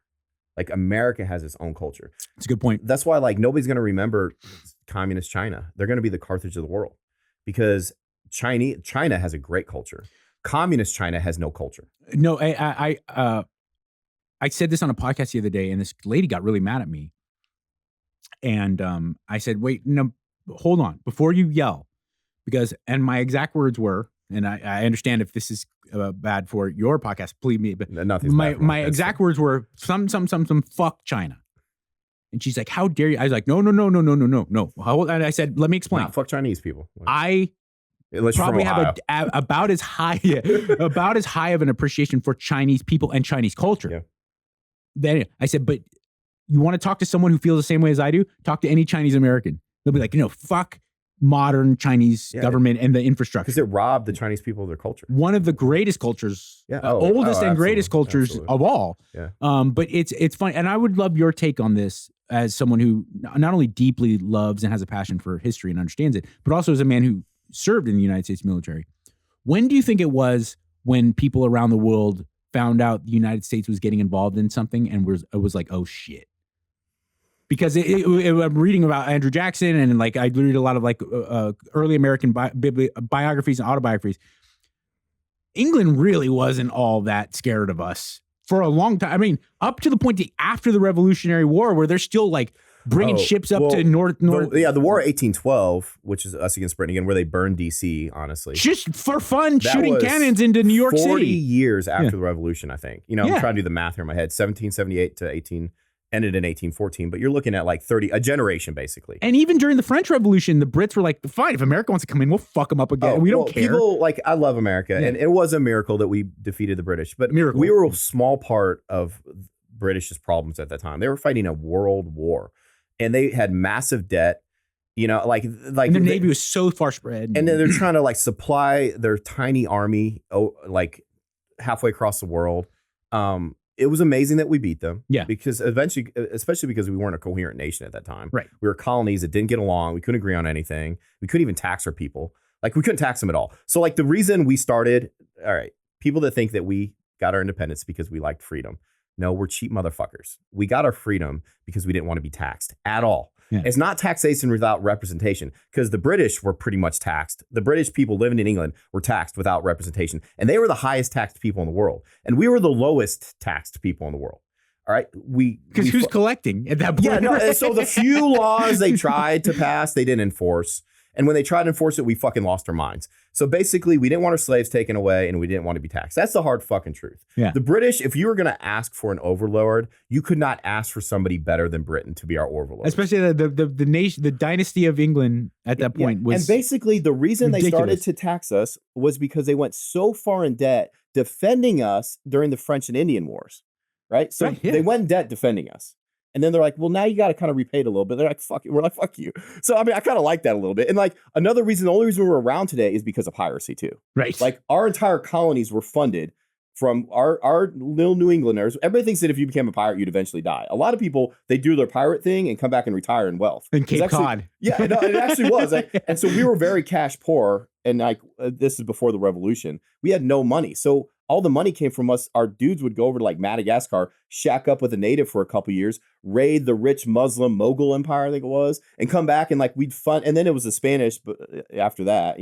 Speaker 2: Like America has its own culture.
Speaker 1: That's a good point.
Speaker 2: That's why like nobody's going to remember communist China. They're going to be the Carthage of the world because China has a great culture. Communist China has no culture.
Speaker 1: No, I said this on a podcast the other day, and this lady got really mad at me. And I said, wait, no, hold on before you yell, and my exact words were, and I understand if this is bad for your podcast, believe me, but my exact words were some fuck China. And she's like, how dare you? I was like, no. And I said, let me explain.
Speaker 2: Fuck Chinese people.
Speaker 1: I
Speaker 2: Unless
Speaker 1: probably
Speaker 2: you're from Ohio.
Speaker 1: have about as high of an appreciation for Chinese people and Chinese culture.
Speaker 2: Yeah.
Speaker 1: Then I said, but you want to talk to someone who feels the same way as I do? Talk to any Chinese American. They'll be like, fuck modern Chinese government and the infrastructure.
Speaker 2: Because it robbed the Chinese people of their culture.
Speaker 1: One of the greatest cultures, oldest and greatest cultures of all.
Speaker 2: Yeah.
Speaker 1: But it's fun. And I would love your take on this as someone who not only deeply loves and has a passion for history and understands it, but also as a man who served in the United States military. When do you think it was when people around the world found out the United States was getting involved in something and it was like, oh shit? Because I'm reading about Andrew Jackson and like I read a lot of like early American biographies and autobiographies. England really wasn't all that scared of us for a long time. I mean, up to the point after the Revolutionary War, where they're still like bringing ships up to north.
Speaker 2: The War of 1812, which is us against Britain again, where they burned DC. Honestly,
Speaker 1: just for fun, shooting cannons into New York City.
Speaker 2: 40 years after the Revolution, I think. I'm trying to do the math here in my head. 1778 to 18. Ended in 1814, but you're looking at like a generation basically.
Speaker 1: And even during the French Revolution, the Brits were like, fine, if America wants to come in, we'll fuck them up again. We don't care. People
Speaker 2: I love America, and it was a miracle that we defeated the British, but we were a small part of British's problems at that time. They were fighting a world war, and they had massive debt. And the
Speaker 1: Navy was so far spread.
Speaker 2: And then they're trying to supply their tiny army, halfway across the world. It was amazing that we beat them.
Speaker 1: Yeah.
Speaker 2: Because eventually, especially because we weren't a coherent nation at that time.
Speaker 1: Right.
Speaker 2: We were colonies that didn't get along. We couldn't agree on anything. We couldn't even tax our people. We couldn't tax them at all. So the reason we started, all right, people that think that we got our independence because we liked freedom. No, we're cheap motherfuckers. We got our freedom because we didn't want to be taxed at all. Yeah. It's not taxation without representation, because the British were pretty much taxed. The British people living in England were taxed without representation, and they were the highest taxed people in the world, and we were the lowest taxed people in the world. All right,
Speaker 1: because who's collecting at that point?
Speaker 2: Yeah, no. So the few laws they tried to pass, they didn't enforce. And when they tried to enforce it, we fucking lost our minds. So basically, we didn't want our slaves taken away, and we didn't want to be taxed. That's the hard fucking truth.
Speaker 1: Yeah.
Speaker 2: The British, if you were going to ask for an overlord, you could not ask for somebody better than Britain to be our overlord.
Speaker 1: Especially the nation, the dynasty of England at that point was.
Speaker 2: And basically, the reason
Speaker 1: ridiculous.
Speaker 2: They started to tax us was because they went so far in debt defending us during the French and Indian Wars, right? So they went in debt defending us. And then they're like, well, now you got to kind of repay it a little bit. They're like, fuck it. We're like, fuck you. So, I mean, I kind of like that a little bit. And the only reason we're around today is because of piracy too.
Speaker 1: Right.
Speaker 2: Our entire colonies were funded from our little New Englanders. Everybody thinks that if you became a pirate, you'd eventually die. A lot of people, they do their pirate thing and come back and retire in wealth.
Speaker 1: In Cape Cod.
Speaker 2: Yeah, no, it actually was. And so we were very cash poor. And this is before the revolution. We had no money. So all the money came from us. Our dudes would go over to Madagascar, shack up with a native for a couple years, raid the rich Muslim Mughal empire, I think it was, and come back and we'd fund. And then it was the Spanish, but after that,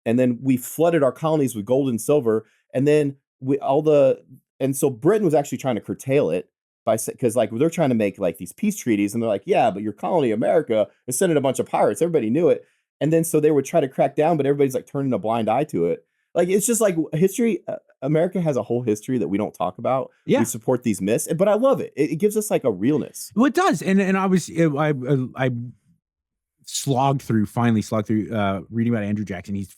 Speaker 2: and then we flooded our colonies with gold and silver. And then so Britain was actually trying to curtail it because they're trying to make these peace treaties, and they're like, yeah, but your colony America is sending a bunch of pirates. Everybody knew it. And then so they would try to crack down, but everybody's turning a blind eye to it. It's just history. America has a whole history that we don't talk about.
Speaker 1: Yeah.
Speaker 2: We support these myths, but I love it. It gives us a realness.
Speaker 1: Well, it does. And I finally slogged through reading about Andrew Jackson. He's,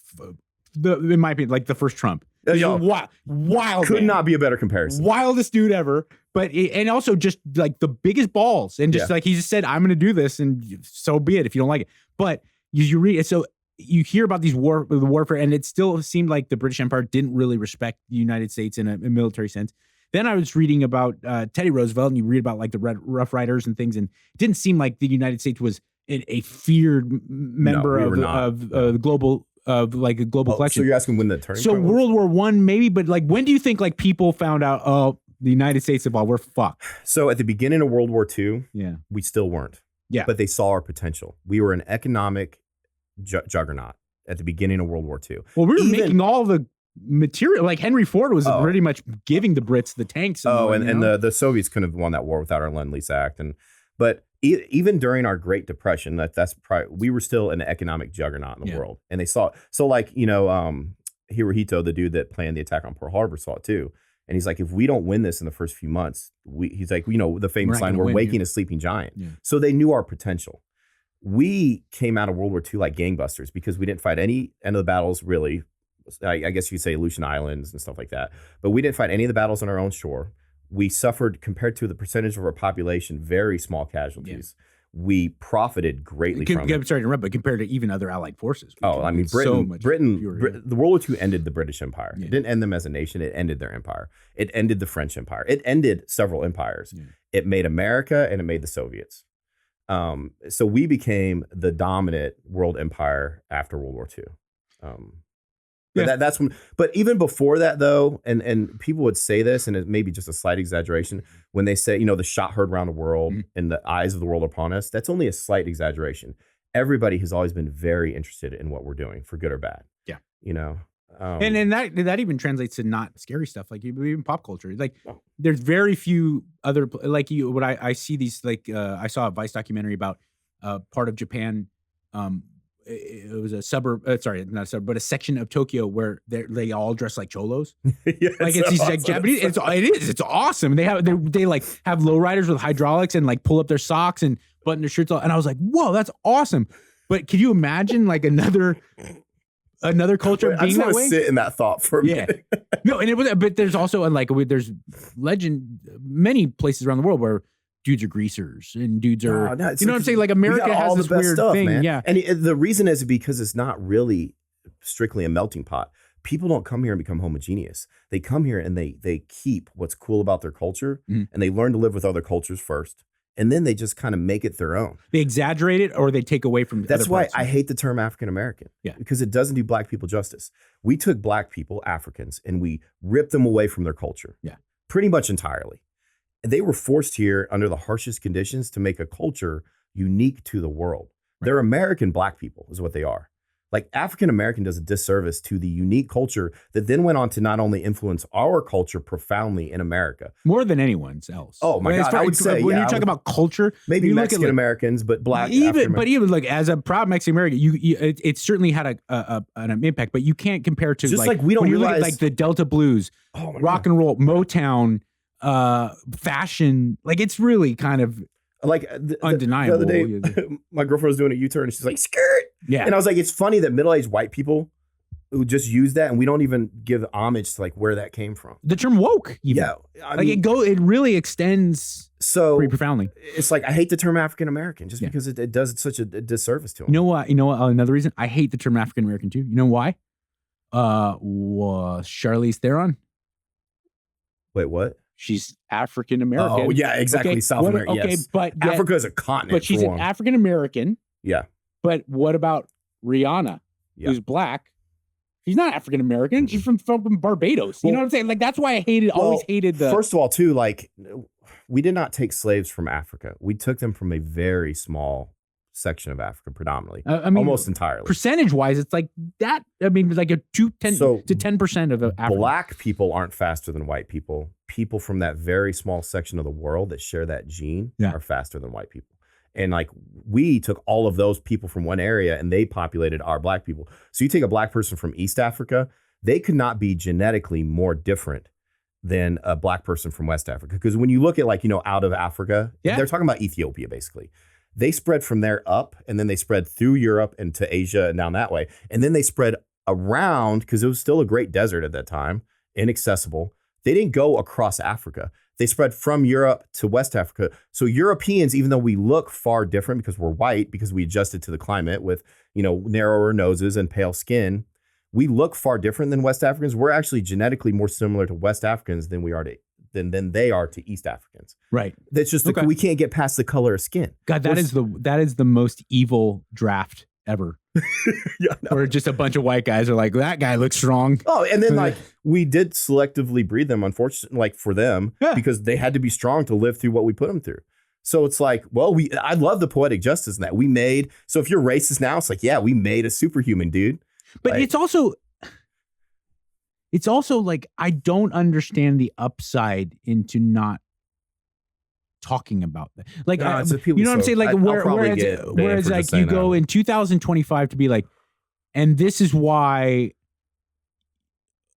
Speaker 1: in my opinion, the first Trump. Wild.
Speaker 2: Could not be a better comparison.
Speaker 1: Wildest dude ever. But, and also just the biggest balls. And just he just said, I'm going to do this. And so be it if you don't like it. But you read it. So you hear about the warfare, and it still seemed like the British Empire didn't really respect the United States in a military sense. Then I was reading about Teddy Roosevelt, and you read about the Rough Riders and things, and it didn't seem like the United States was a feared member of the global a global collection.
Speaker 2: So you're asking when the turning point was?
Speaker 1: World War I maybe, but when do you think people found out? Oh, the United States we're fucked.
Speaker 2: So at the beginning of World War II, we still weren't.
Speaker 1: Yeah,
Speaker 2: but they saw our potential. We were an economic juggernaut at the beginning of World War II.
Speaker 1: Well, we were making all the material. Henry Ford was pretty much giving the Brits the tanks.
Speaker 2: And the Soviets couldn't have won that war without our Lend-Lease Act. But even during our Great Depression, we were still an economic juggernaut in the world. And they saw it. So Hirohito, the dude that planned the attack on Pearl Harbor, saw it too. And he's like, if we don't win this in the first few months, he's like, the famous line, we're waking a sleeping giant. Yeah. So they knew our potential. We came out of World War II like gangbusters because we didn't fight any end of the battles, really. I guess you'd say Aleutian Islands and stuff like that. But we didn't fight any of the battles on our own shore. We suffered, compared to the percentage of our population, very small casualties. Yeah. We profited greatly from it.
Speaker 1: Sorry to interrupt, but compared to even other allied forces.
Speaker 2: Oh, I mean, Britain, the World War II ended the British Empire. Yeah. It didn't end them as a nation. It ended their empire. It ended the French Empire. It ended several empires. Yeah. It made America and it made the Soviets. So we became the dominant world empire after World War II. But that's when. But even before that, though, and people would say this, and it may be just a slight exaggeration when they say, the shot heard around the world and the eyes of the world upon us. That's only a slight exaggeration. Everybody has always been very interested in what we're doing, for good or bad.
Speaker 1: Yeah,
Speaker 2: and
Speaker 1: that even translates to not scary stuff, like even pop culture. Like there's very few other what I see these I saw a Vice documentary about part of Japan. It was a suburb, sorry, not a suburb, but a section of Tokyo where they all dress like cholos. Like it's these like Japanese. It's awesome. They have lowriders with hydraulics and like pull up their socks and button their shirts off. And I was like, whoa, that's awesome. But can you imagine like another culture being that way? I just want to
Speaker 2: sit in that thought for a minute.
Speaker 1: No, but there's also there's many places around the world where dudes are greasers and dudes are, you know what I'm saying? Like America has this weird stuff, thing. Man. Yeah.
Speaker 2: And the reason is because it's not really strictly a melting pot. People don't come here and become homogeneous. They come here and they keep what's cool about their culture and they learn to live with other cultures first. And then they just kind of make it their own.
Speaker 1: They exaggerate it or they take away from
Speaker 2: That's why I hate the term African-American.
Speaker 1: Yeah.
Speaker 2: Because it doesn't do black people justice. We took black people, Africans, and we ripped them away from their culture.
Speaker 1: Yeah.
Speaker 2: Pretty much entirely. They were forced here under the harshest conditions to make a culture unique to the world. Right. They're American black people is what they are. Like African-American does a disservice to the unique culture that then went on to not only influence our culture profoundly in America.
Speaker 1: More than anyone's else.
Speaker 2: Oh my God, I would say.
Speaker 1: When you're talking about culture.
Speaker 2: Maybe Mexican-Americans, but black.
Speaker 1: But even like as a proud Mexican-American, it certainly had an impact, but you can't compare to
Speaker 2: just like we don't
Speaker 1: when you
Speaker 2: realize.
Speaker 1: Look at like the Delta Blues, rock and roll, Motown, fashion, like it's really kind of
Speaker 2: like
Speaker 1: undeniable.
Speaker 2: The other day, my girlfriend was doing a U-turn and she's like, skirt.
Speaker 1: Yeah.
Speaker 2: And I was like, it's funny that middle-aged white people who just use that and we don't even give homage to like where that came from.
Speaker 1: The term woke. Even.
Speaker 2: Yeah.
Speaker 1: I mean, it really extends pretty profoundly.
Speaker 2: It's like, I hate the term African-American just because it does such a disservice to them.
Speaker 1: You know what? Another reason I hate the term African-American too. You know why? Charlize Theron.
Speaker 2: Wait, what?
Speaker 1: She's African American.
Speaker 2: Oh yeah, exactly.
Speaker 1: Okay,
Speaker 2: South America.
Speaker 1: Okay,
Speaker 2: yes.
Speaker 1: but
Speaker 2: Africa is a continent.
Speaker 1: But she's an African American.
Speaker 2: Yeah.
Speaker 1: But what about Rihanna, who's black? She's not African American. She's from Barbados. You know what I'm saying? Like that's why I always hated the.
Speaker 2: First of all, too, like we did not take slaves from Africa. We took them from a very small section of Africa, predominantly. I mean, almost entirely.
Speaker 1: Percentage-wise, it's like that. I mean, it's like a 10% of Africa.
Speaker 2: Black people aren't faster than white people. People from that very small section of the world that share that gene are faster than white people. And like we took all of those people from one area and they populated our black people. So you take a black person from East Africa, they could not be genetically more different than a black person from West Africa. Because when you look at like, out of Africa, they're talking about Ethiopia, basically. They spread from there up and then they spread through Europe and to Asia and down that way. And then they spread around because it was still a great desert at that time, inaccessible. They didn't go across Africa. They spread from Europe to West Africa. So Europeans, even though we look far different because we're white, because we adjusted to the climate with, narrower noses and pale skin, we look far different than West Africans. We're actually genetically more similar to West Africans than we are to than they are to East Africans.
Speaker 1: Right.
Speaker 2: That's just we can't get past the color of skin.
Speaker 1: God, that is the most evil draft ever. Or just a bunch of white guys are like, that guy looks strong.
Speaker 2: Oh, and then like we did selectively breed them, unfortunately, like for them, because they had to be strong to live through what we put them through. So it's like, well, I love the poetic justice in that we made. So if you're racist now, it's like, yeah, we made a superhuman dude.
Speaker 1: But like, it's also like, I don't understand the upside into not talking about that. Like, you know what I'm saying? Like, whereas like you go in 2025 to be like, and this is why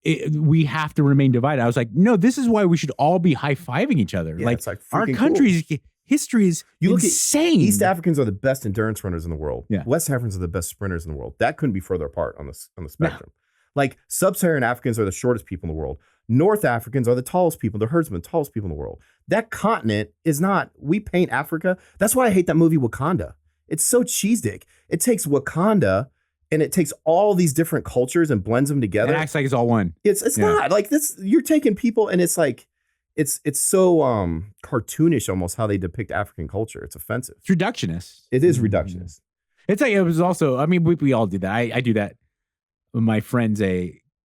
Speaker 1: we have to remain divided. I was like, no, this is why we should all be high-fiving each other. Like our countries history is insane.
Speaker 2: East Africans are the best endurance runners in the world.
Speaker 1: Yeah.
Speaker 2: West Africans are the best sprinters in the world. That couldn't be further apart on the spectrum. Like sub-Saharan Africans are the shortest people in the world. North Africans are the tallest people, the herdsmen, tallest people in the world. That continent is not, we paint Africa. That's why I hate that movie Wakanda. It's so cheese dick. It takes Wakanda and it takes all these different cultures and blends them together.
Speaker 1: It acts like it's all one.
Speaker 2: It's not like this. You're taking people and it's like, it's so cartoonish almost how they depict African culture. It's offensive.
Speaker 1: It's reductionist.
Speaker 2: It is reductionist.
Speaker 1: It's like, it was also, I mean, we all do that. I do that. My friend's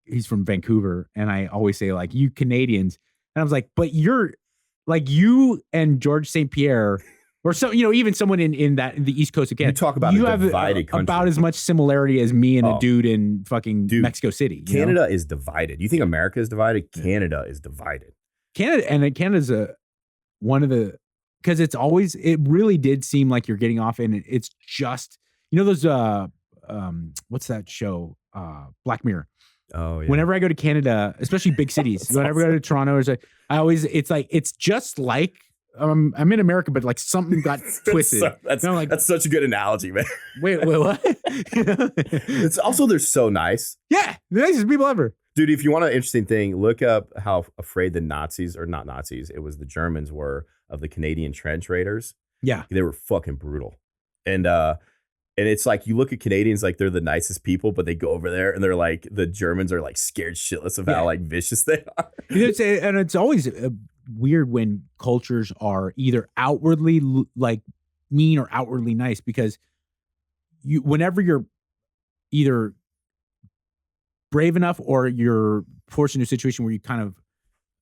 Speaker 1: he's from Vancouver, and I always say, like, you Canadians. And I was like, but you're like, you and George St. Pierre, or so, even someone in the East Coast of Canada.
Speaker 2: You talk about a divided country.
Speaker 1: About as much similarity as me and a dude in fucking Mexico City.
Speaker 2: Canada is divided. You think America is divided? Canada is divided.
Speaker 1: Canada's one of the, because it really did seem like you're getting off, and it's just, those what's that show? Black Mirror.
Speaker 2: Oh yeah.
Speaker 1: Whenever I go to Canada, especially big cities, whenever I go to Toronto, it's just like I'm in America, but like something got twisted.
Speaker 2: That's such a good analogy, man.
Speaker 1: Wait, what?
Speaker 2: It's also, they're so nice.
Speaker 1: Yeah, the nicest people ever.
Speaker 2: Dude, if you want an interesting thing, look up how afraid the Nazis, or not Nazis, it was the Germans were of the Canadian trench raiders.
Speaker 1: Yeah.
Speaker 2: They were fucking brutal. And it's like, you look at Canadians like they're the nicest people, but they go over there and they're like, the Germans are like scared shitless of how like vicious they are.
Speaker 1: It's always weird when cultures are either outwardly like mean or outwardly nice, because whenever you're either brave enough or you're forced into a situation where you kind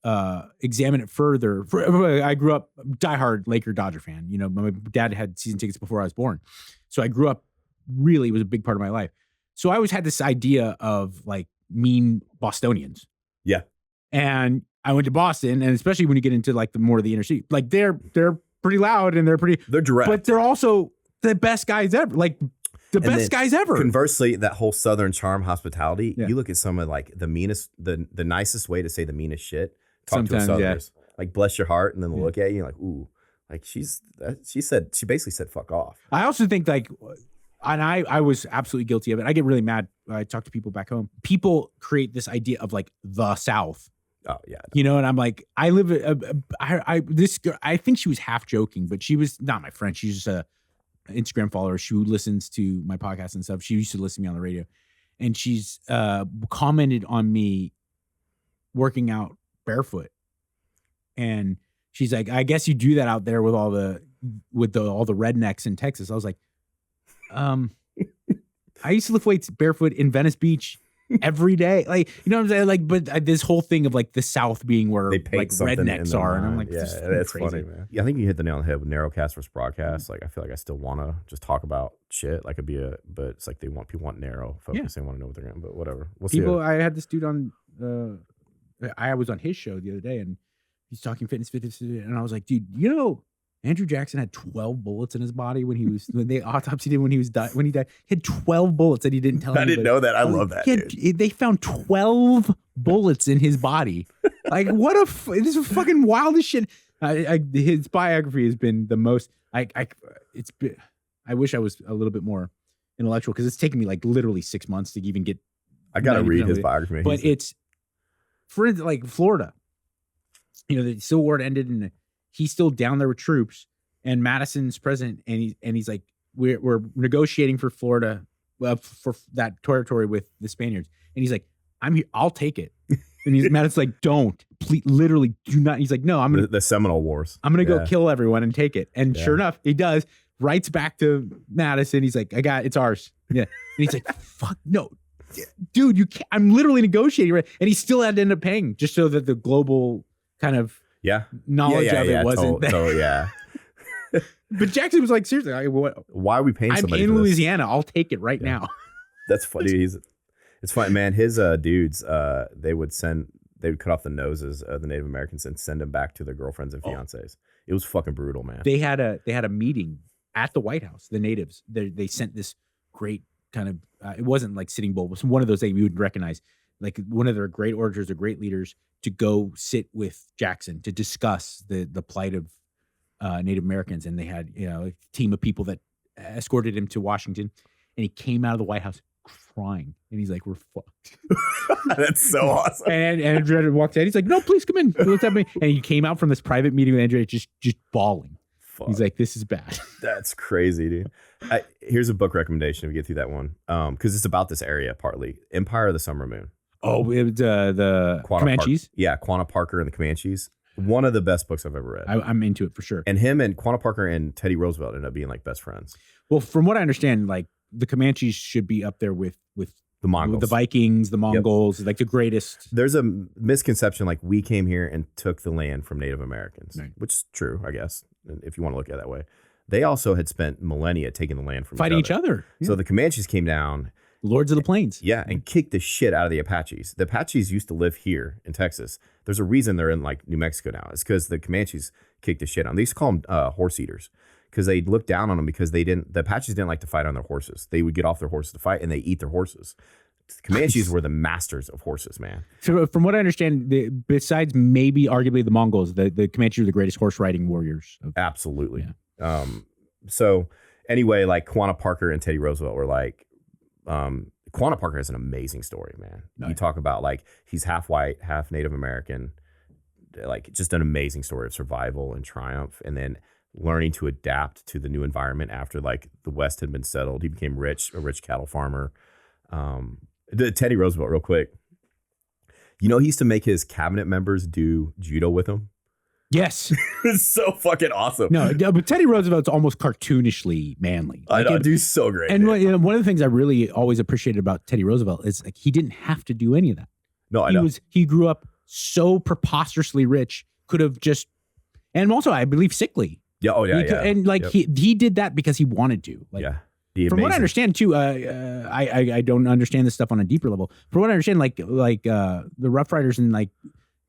Speaker 1: of examine it further. I grew up diehard Laker Dodger fan. My dad had season tickets before I was born. So I grew up, really, it was a big part of my life. So I always had this idea of like mean Bostonians.
Speaker 2: Yeah.
Speaker 1: And I went to Boston, and especially when you get into like the more of the inner city, like they're pretty loud and they're
Speaker 2: direct,
Speaker 1: but they're also the best guys ever. Like the best guys ever.
Speaker 2: Conversely, that whole Southern charm hospitality, you look at some of like the meanest, the nicest way to say the meanest shit. Talk to a Southerners, like bless your heart, and then they'll look at you like, ooh, like she basically said fuck off.
Speaker 1: I also think like, and I was absolutely guilty of it. I get really mad. I talk to people back home. People create this idea of like the South.
Speaker 2: Oh yeah,
Speaker 1: and I'm like, I live. This girl, I think she was half joking, but she was not my friend. She's just a Instagram follower. She listens to my podcast and stuff. She used to listen to me on the radio, and she's commented on me working out barefoot, and she's like, I guess you do that out there with all the rednecks in Texas. I was like, I used to lift weights barefoot in Venice Beach every day. Like, what I'm saying? Like, but this whole thing of like the South being where like rednecks are. And I'm like,
Speaker 2: yeah, that's funny, man. Yeah, I think you hit the nail on the head with narrowcast versus broadcast. Like, I feel like I still want to just talk about shit. Like, but it's like people want narrow focus. They want to know what they're going to, but whatever. We'll see.
Speaker 1: I had this dude on, I was on his show the other day, and he's talking fitness, and I was like, dude, Andrew Jackson had 12 bullets in his body when they autopsied him when he died. He had 12 bullets that he didn't tell anybody.
Speaker 2: I didn't know that. I love that.
Speaker 1: They found 12 bullets in his body. Like, this is fucking wildest shit. His biography has been the most. I wish I was a little bit more intellectual, because it's taken me like literally 6 months to even get.
Speaker 2: I gotta read his biography,
Speaker 1: but it's for like Florida. The Civil War ended, and he's still down there with troops, and Madison's president, and he's like, we're negotiating for Florida, for that territory with the Spaniards, and he's like, I'm here, I'll take it. And Madison's like, don't, please, literally do not. He's like, no, I'm gonna
Speaker 2: the Seminole Wars.
Speaker 1: I'm gonna go kill everyone and take it. And sure enough, he does. Writes back to Madison. He's like, it's ours. Yeah. And he's like, fuck no, dude, you can't. I'm literally negotiating, right? And he still had to end up paying, just so that the global kind of knowledge of it wasn't there. But Jackson was like, seriously,
Speaker 2: why are we paying somebody?
Speaker 1: I'm in Louisiana. I'll take it right now.
Speaker 2: That's funny. It's funny, man. His dudes, they would cut off the noses of the Native Americans and send them back to their girlfriends and fiancés. It was fucking brutal, man.
Speaker 1: They had a meeting at the White House. The natives, they sent this great kind of, it wasn't like Sitting Bull, it was one of those that you would recognize, like one of their great orators or great leaders, to go sit with Jackson to discuss the plight of Native Americans, and they had a team of people that escorted him to Washington, and he came out of the White House crying, and he's like, "We're fucked."
Speaker 2: That's so awesome.
Speaker 1: And Andretti walked in. He's like, "No, please come in. What's happening?" And he came out from this private meeting with Andretti just bawling.
Speaker 2: Fuck.
Speaker 1: He's like, "This is bad."
Speaker 2: That's crazy, dude. Here's a book recommendation if we get through that one, because it's about this area partly. Empire of the Summer Moon.
Speaker 1: Oh, it was the Comanches.
Speaker 2: Quanah Parker and the Comanches. One of the best books I've ever read.
Speaker 1: I'm into it for sure.
Speaker 2: And him and Quanah Parker and Teddy Roosevelt ended up being like best friends.
Speaker 1: Well, from what I understand, like the Comanches should be up there with
Speaker 2: The Mongols,
Speaker 1: the Vikings, the Mongols, like the greatest.
Speaker 2: There's a misconception like we came here and took the land from Native Americans,
Speaker 1: Right.
Speaker 2: which is true, I guess, if you want to look at it that way. They also had spent millennia taking the land from
Speaker 1: Fighting each other. Yeah.
Speaker 2: So the Comanches came down.
Speaker 1: Lords of the Plains.
Speaker 2: Yeah, and kicked the shit out of the Apaches. The Apaches used to live here in Texas. There's a reason they're in like New Mexico now. It's because the Comanches kicked the shit out. They used to call them horse eaters because they looked down on them because the Apaches didn't like to fight on their horses. They would get off their horses to fight and they eat their horses. The Comanches were the masters of horses, man.
Speaker 1: So from what I understand, besides maybe arguably the Mongols, the Comanches are the greatest horse riding warriors.
Speaker 2: Absolutely. Yeah. So anyway, like Quanah Parker and Teddy Roosevelt were like, Quanah Parker has an amazing story, man. Nice. You talk about like he's half white, half Native American, like just an amazing story of survival and triumph, and then learning to adapt to the new environment after like the West had been settled. He became a rich cattle farmer. Teddy Roosevelt, real quick. He used to make his cabinet members do judo with him.
Speaker 1: Yes.
Speaker 2: It's so fucking awesome.
Speaker 1: No, but Teddy Roosevelt's almost cartoonishly manly.
Speaker 2: Like, I know, dude's so great.
Speaker 1: And one of the things I really always appreciated about Teddy Roosevelt is like he didn't have to do any of that.
Speaker 2: No, I know.
Speaker 1: He grew up so preposterously rich, could have just, and also I believe sickly.
Speaker 2: Yeah. Oh yeah.
Speaker 1: And like he did that because he wanted to. Like,
Speaker 2: yeah.
Speaker 1: From what I understand too, I don't understand this stuff on a deeper level. From what I understand, like the Rough Riders and like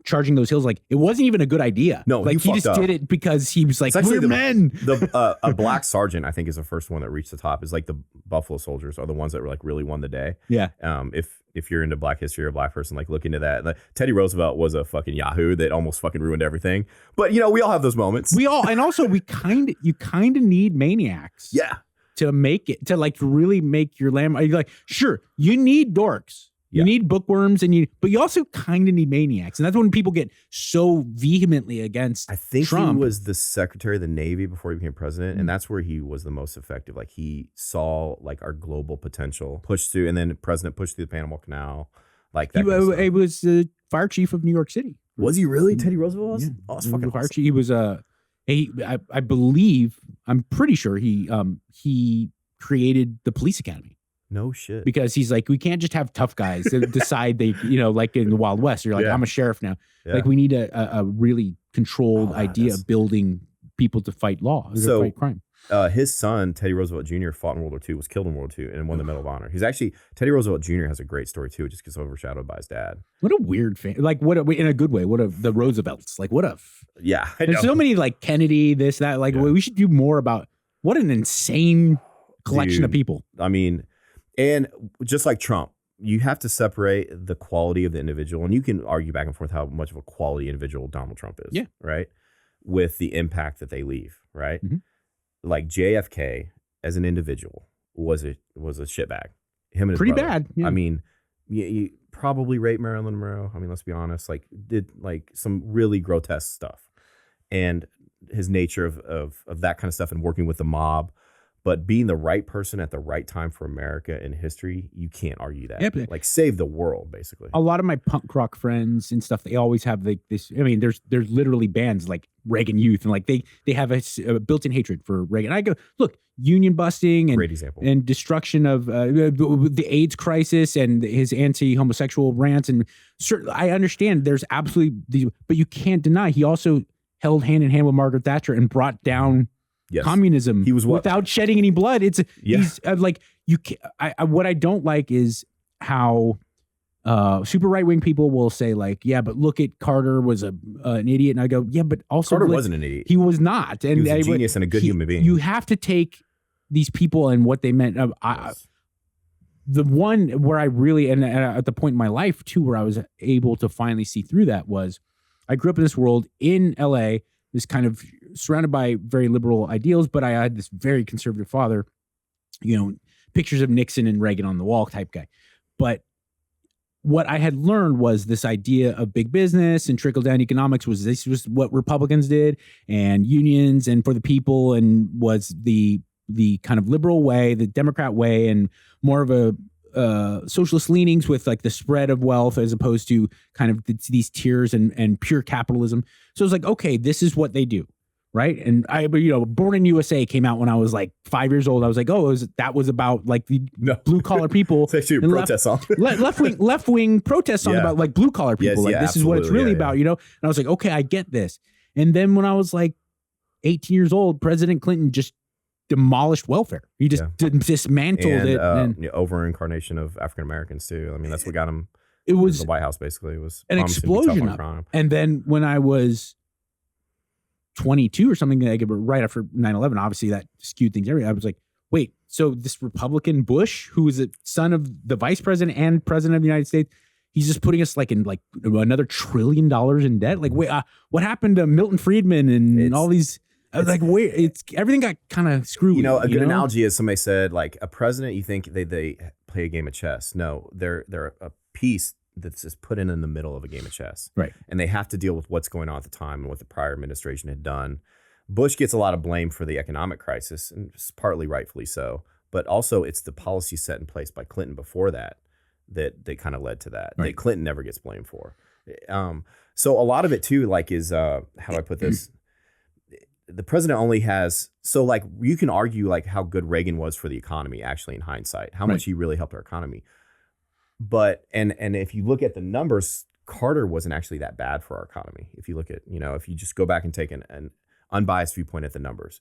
Speaker 1: charging those hills, like it wasn't even a good idea.
Speaker 2: No,
Speaker 1: like he just did it because he was like, we're men.
Speaker 2: A black sergeant, I think, is the first one that reached the top. Is like the Buffalo Soldiers are the ones that were like really won the day.
Speaker 1: Yeah.
Speaker 2: If you're into Black history or a Black person, like look into that. Like, Teddy Roosevelt was a fucking yahoo that almost fucking ruined everything. But we all have those moments.
Speaker 1: And also you kind of need maniacs.
Speaker 2: Yeah.
Speaker 1: To make it, to like really make your lamb. You're like, sure, you need dorks. You need bookworms, but you also kind of need maniacs. And that's when people get so vehemently against
Speaker 2: I think
Speaker 1: Trump.
Speaker 2: He was the Secretary of the Navy before he became president. Mm-hmm. And that's where he was the most effective. Like he saw like our global potential push through, and then the president pushed through the Panama Canal. Like that.
Speaker 1: He was the fire chief of New York City.
Speaker 2: Was he really? Teddy Roosevelt was?
Speaker 1: Yeah.
Speaker 2: Oh, that's fucking
Speaker 1: fire
Speaker 2: awesome.
Speaker 1: chief. He was I believe, I'm pretty sure he created the police academy.
Speaker 2: No shit.
Speaker 1: Because he's like, we can't just have tough guys that decide they, like in the Wild West, you're like, I'm a sheriff now. Yeah. Like we need a really controlled idea of building people to fight law, to fight crime.
Speaker 2: His son, Teddy Roosevelt Jr., fought in World War II, was killed in World War II, and won the Medal of Honor. Teddy Roosevelt Jr. has a great story too. It just gets overshadowed by his dad.
Speaker 1: What a weird fan. Like in a good way. The Roosevelts. Like
Speaker 2: yeah.
Speaker 1: There's so many like Kennedy, this, that, like we should do more about what an insane collection of people.
Speaker 2: I mean, and just like Trump, you have to separate the quality of the individual, and you can argue back and forth how much of a quality individual Donald Trump is, right? With the impact that they leave, right? Mm-hmm. Like JFK as an individual was a shitbag. Him and his
Speaker 1: pretty
Speaker 2: brother.
Speaker 1: Bad. Yeah.
Speaker 2: I mean, you probably raped Marilyn Monroe. I mean, let's be honest. Like, did like some really grotesque stuff, and his nature of that kind of stuff, and working with the mob. But being the right person at the right time for America in history, you can't argue that.
Speaker 1: Yeah,
Speaker 2: like save the world, basically.
Speaker 1: A lot of my punk rock friends and stuff, they always have like this. I mean, there's literally bands like Reagan Youth, and like they have a built-in hatred for Reagan. I go, look, union busting and
Speaker 2: great example,
Speaker 1: and destruction of the AIDS crisis and his anti-homosexual rants. And I understand there's absolutely these, but you can't deny he also held hand in hand with Margaret Thatcher and brought down. Yes. Communism.
Speaker 2: He was
Speaker 1: without shedding any blood. He's like you. What I don't like is how super right wing people will say like, yeah, but look at Carter was an idiot, and I go, yeah, but also
Speaker 2: Carter wasn't an idiot.
Speaker 1: He was not, and
Speaker 2: he was a genius and a good human being.
Speaker 1: You have to take these people and what they meant. The one where I really and at the point in my life too, where I was able to finally see through that was, I grew up in this world in LA. this kind of surrounded by very liberal ideals, but I had this very conservative father, pictures of Nixon and Reagan on the wall type guy. But what I had learned was this idea of big business and trickle-down economics was what Republicans did, and unions and for the people, and was the kind of liberal way, the Democrat way, and more of a socialist leanings with like the spread of wealth as opposed to kind of these tiers and pure capitalism. So it's like, okay, this is what they do. Right. And Born in USA came out when I was like 5 years old. I was like, that was about like the blue collar people.
Speaker 2: It's actually a protest song.
Speaker 1: left wing protest song about like blue collar people.
Speaker 2: Yes,
Speaker 1: this is what it's really about, And I was like, okay, I get this. And then when I was like 18 years old, President Clinton just demolished welfare. He just dismantled it.
Speaker 2: And over incarnation of African Americans too. I mean, that's what got him.
Speaker 1: It was
Speaker 2: the White House basically. It was
Speaker 1: an explosion of crime. And then when I was 22 or something, like right after 9/11, obviously that skewed things. I was like, wait, so this Republican Bush, who is the son of the vice president and president of the United States, he's just putting us like in like another $1 trillion in debt. Like, wait, what happened to Milton Friedman and all these? Like, wait, everything got kind of screwy.
Speaker 2: A good analogy is somebody said, like, a president, you think they play a game of chess. No, they're a piece that's just put in the middle of a game of chess.
Speaker 1: Right.
Speaker 2: And they have to deal with what's going on at the time and what the prior administration had done. Bush gets a lot of blame for the economic crisis, and partly rightfully so. But also it's the policy set in place by Clinton before that kind of led to that. Right. That Clinton never gets blamed for. So a lot of it too, like, is how do I put this? The president only has, so like you can argue like how good Reagan was for the economy, actually, in hindsight, how much he really helped our economy. But and if you look at the numbers, Carter wasn't actually that bad for our economy. If you look at, if you just go back and take an unbiased viewpoint at the numbers.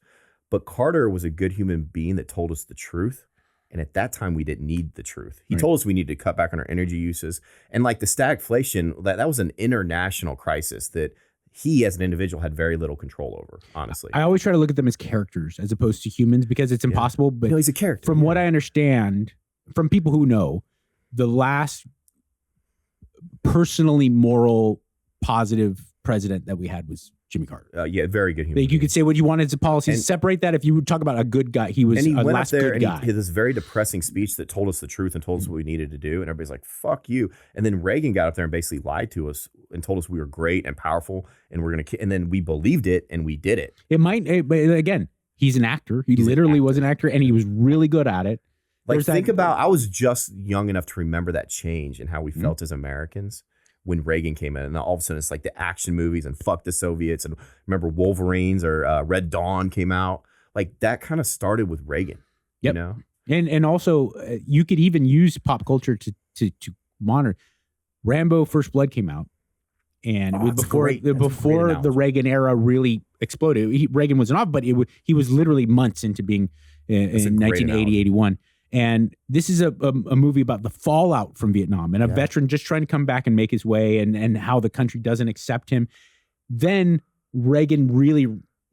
Speaker 2: But Carter was a good human being that told us the truth. And at that time, we didn't need the truth. He told us we needed to cut back on our energy uses. And like the stagflation, that was an international crisis that he as an individual had very little control over, honestly.
Speaker 1: I always try to look at them as characters as opposed to humans because it's impossible. But
Speaker 2: no, he's a character.
Speaker 1: From what I understand, from people who know, the last personally moral, positive president that we had was Jimmy Carter.
Speaker 2: Very good human.
Speaker 1: Like, you could say what you wanted as policies. Separate that. If you would talk about a good guy, he was a last good guy.
Speaker 2: He had this very depressing speech that told us the truth and told us what we needed to do. And everybody's like, fuck you. And then Reagan got up there and basically lied to us and told us we were great and powerful and we're going to, and then we believed it and we did it.
Speaker 1: But again, he's an actor. He literally was an actor and he was really good at it.
Speaker 2: Like, think about, I was just young enough to remember that change and how we felt as Americans when Reagan came in, and all of a sudden it's like the action movies and fuck the Soviets, and remember Wolverines or Red Dawn came out. Like, that kind of started with Reagan.
Speaker 1: Yep. And also you could even use pop culture to monitor. Rambo: First Blood came out, and it was before the Reagan era really exploded. Reagan wasn't off, but he was literally months into being in 1980, 81. And this is a movie about the fallout from Vietnam and a veteran just trying to come back and make his way and how the country doesn't accept him. Then Reagan really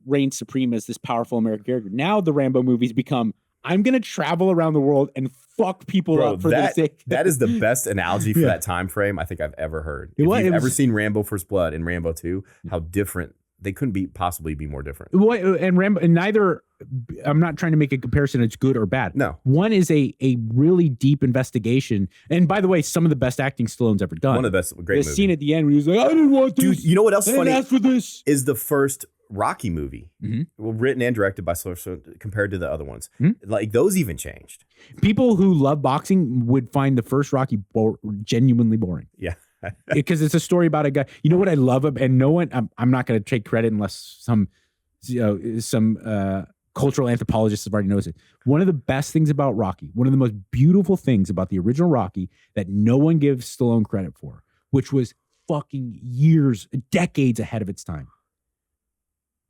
Speaker 1: reigns supreme as this powerful American character. Now the Rambo movies become, I'm going to travel around the world and fuck people up for their sake.
Speaker 2: That is the best analogy for that time frame I think I've ever heard. If you've ever seen Rambo: First Blood and Rambo 2, how different they couldn't possibly be more different.
Speaker 1: And Rambo, and neither, I'm not trying to make a comparison it's good or bad.
Speaker 2: No.
Speaker 1: One is a really deep investigation. And by the way, some of the best acting Stallone's ever done.
Speaker 2: One of the best, great movie.
Speaker 1: The scene at the end where he's like, I didn't want this.
Speaker 2: Dude, you know what else is funny?
Speaker 1: Ask for this.
Speaker 2: Is the first Rocky movie, written and directed by Stallone, compared to the other ones. Like, those even changed.
Speaker 1: People who love boxing would find the first Rocky genuinely boring.
Speaker 2: Yeah.
Speaker 1: Because it's a story about a guy. You know what I love? And no one, I'm not going to take credit unless some cultural anthropologists have already noticed it. One of the best things about Rocky, one of the most beautiful things about the original Rocky that no one gives Stallone credit for, which was fucking decades ahead of its time.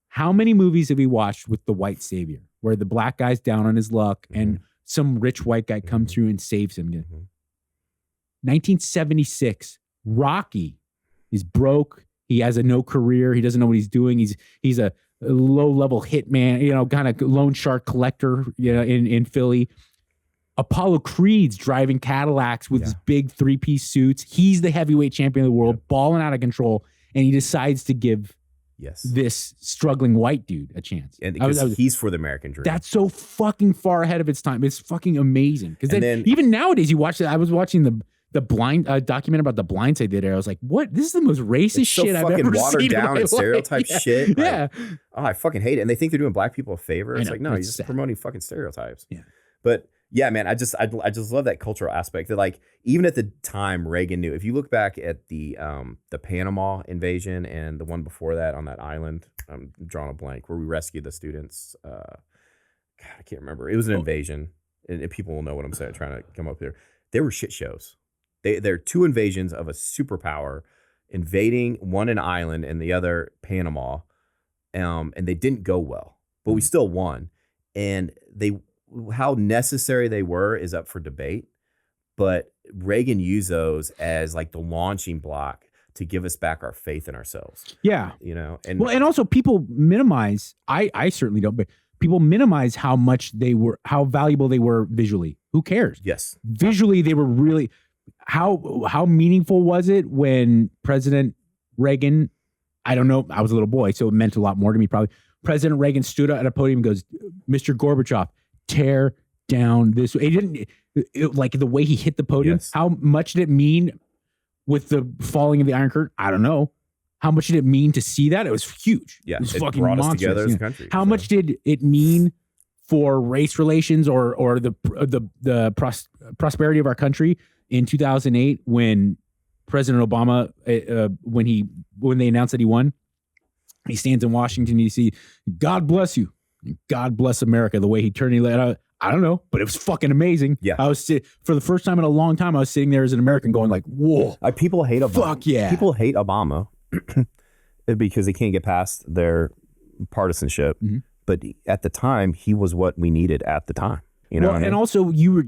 Speaker 1: How many movies have we watched with the white savior, where the black guy's down on his luck and some rich white guy comes through and saves him? 1976. Rocky is broke. He has no career. He doesn't know what he's doing. He's a low-level hitman, kind of loan shark collector, in Philly. Apollo Creed's driving Cadillacs with his big three-piece suits. He's the heavyweight champion of the world, balling out of control, and he decides to give this struggling white dude a chance.
Speaker 2: And he's for the American dream.
Speaker 1: That's so fucking far ahead of its time. It's fucking amazing. Because then even nowadays, you watch it. I was watching the blind documentary about the blind side there. I was like, what? This is the most racist shit I've ever seen.
Speaker 2: Watered down and stereotype shit.
Speaker 1: Yeah.
Speaker 2: Like, oh, I fucking hate it. And they think they're doing black people a favor. It's like, no, you're just promoting fucking stereotypes.
Speaker 1: Yeah.
Speaker 2: But yeah, man, I just love that cultural aspect that, like, even at the time Reagan knew. If you look back at the Panama invasion and the one before that on that island, I'm drawing a blank, where we rescued the students. God, I can't remember. It was an invasion, and people will know what I'm saying. Trying to come up here. They were shit shows. They're two invasions of a superpower invading one an island and the other Panama, and they didn't go well, but we still won. And how necessary they were is up for debate, but Reagan used those as like the launching block to give us back our faith in ourselves.
Speaker 1: Yeah,
Speaker 2: and
Speaker 1: also people minimize. I certainly don't, but people minimize how valuable they were visually. Who cares?
Speaker 2: Yes,
Speaker 1: visually they were really. How meaningful was it when President Reagan, I don't know, I was a little boy, so it meant a lot more to me probably. President Reagan stood at a podium and goes, Mr. Gorbachev, tear down this. It didn't, like the way he hit the podium, how much did it mean with the falling of the Iron Curtain? I don't know. How much did it mean to see that? It was huge.
Speaker 2: Yeah,
Speaker 1: it was
Speaker 2: it
Speaker 1: fucking
Speaker 2: brought us
Speaker 1: monstrous.
Speaker 2: together as a country.
Speaker 1: How much did it mean for race relations or the prosperity of our country in 2008 when President Obama, when they announced that he won, he stands in Washington D.C. God bless you, God bless America. The way he turned, I don't know, but it was fucking amazing.
Speaker 2: Yeah,
Speaker 1: I was for the first time in a long time, I was sitting there as an American going like, whoa.
Speaker 2: People hate Obama.
Speaker 1: Fuck yeah,
Speaker 2: people hate Obama because they can't get past their partisanship. Mm-hmm. But at the time, he was what we needed at the time. What I mean? And
Speaker 1: also, you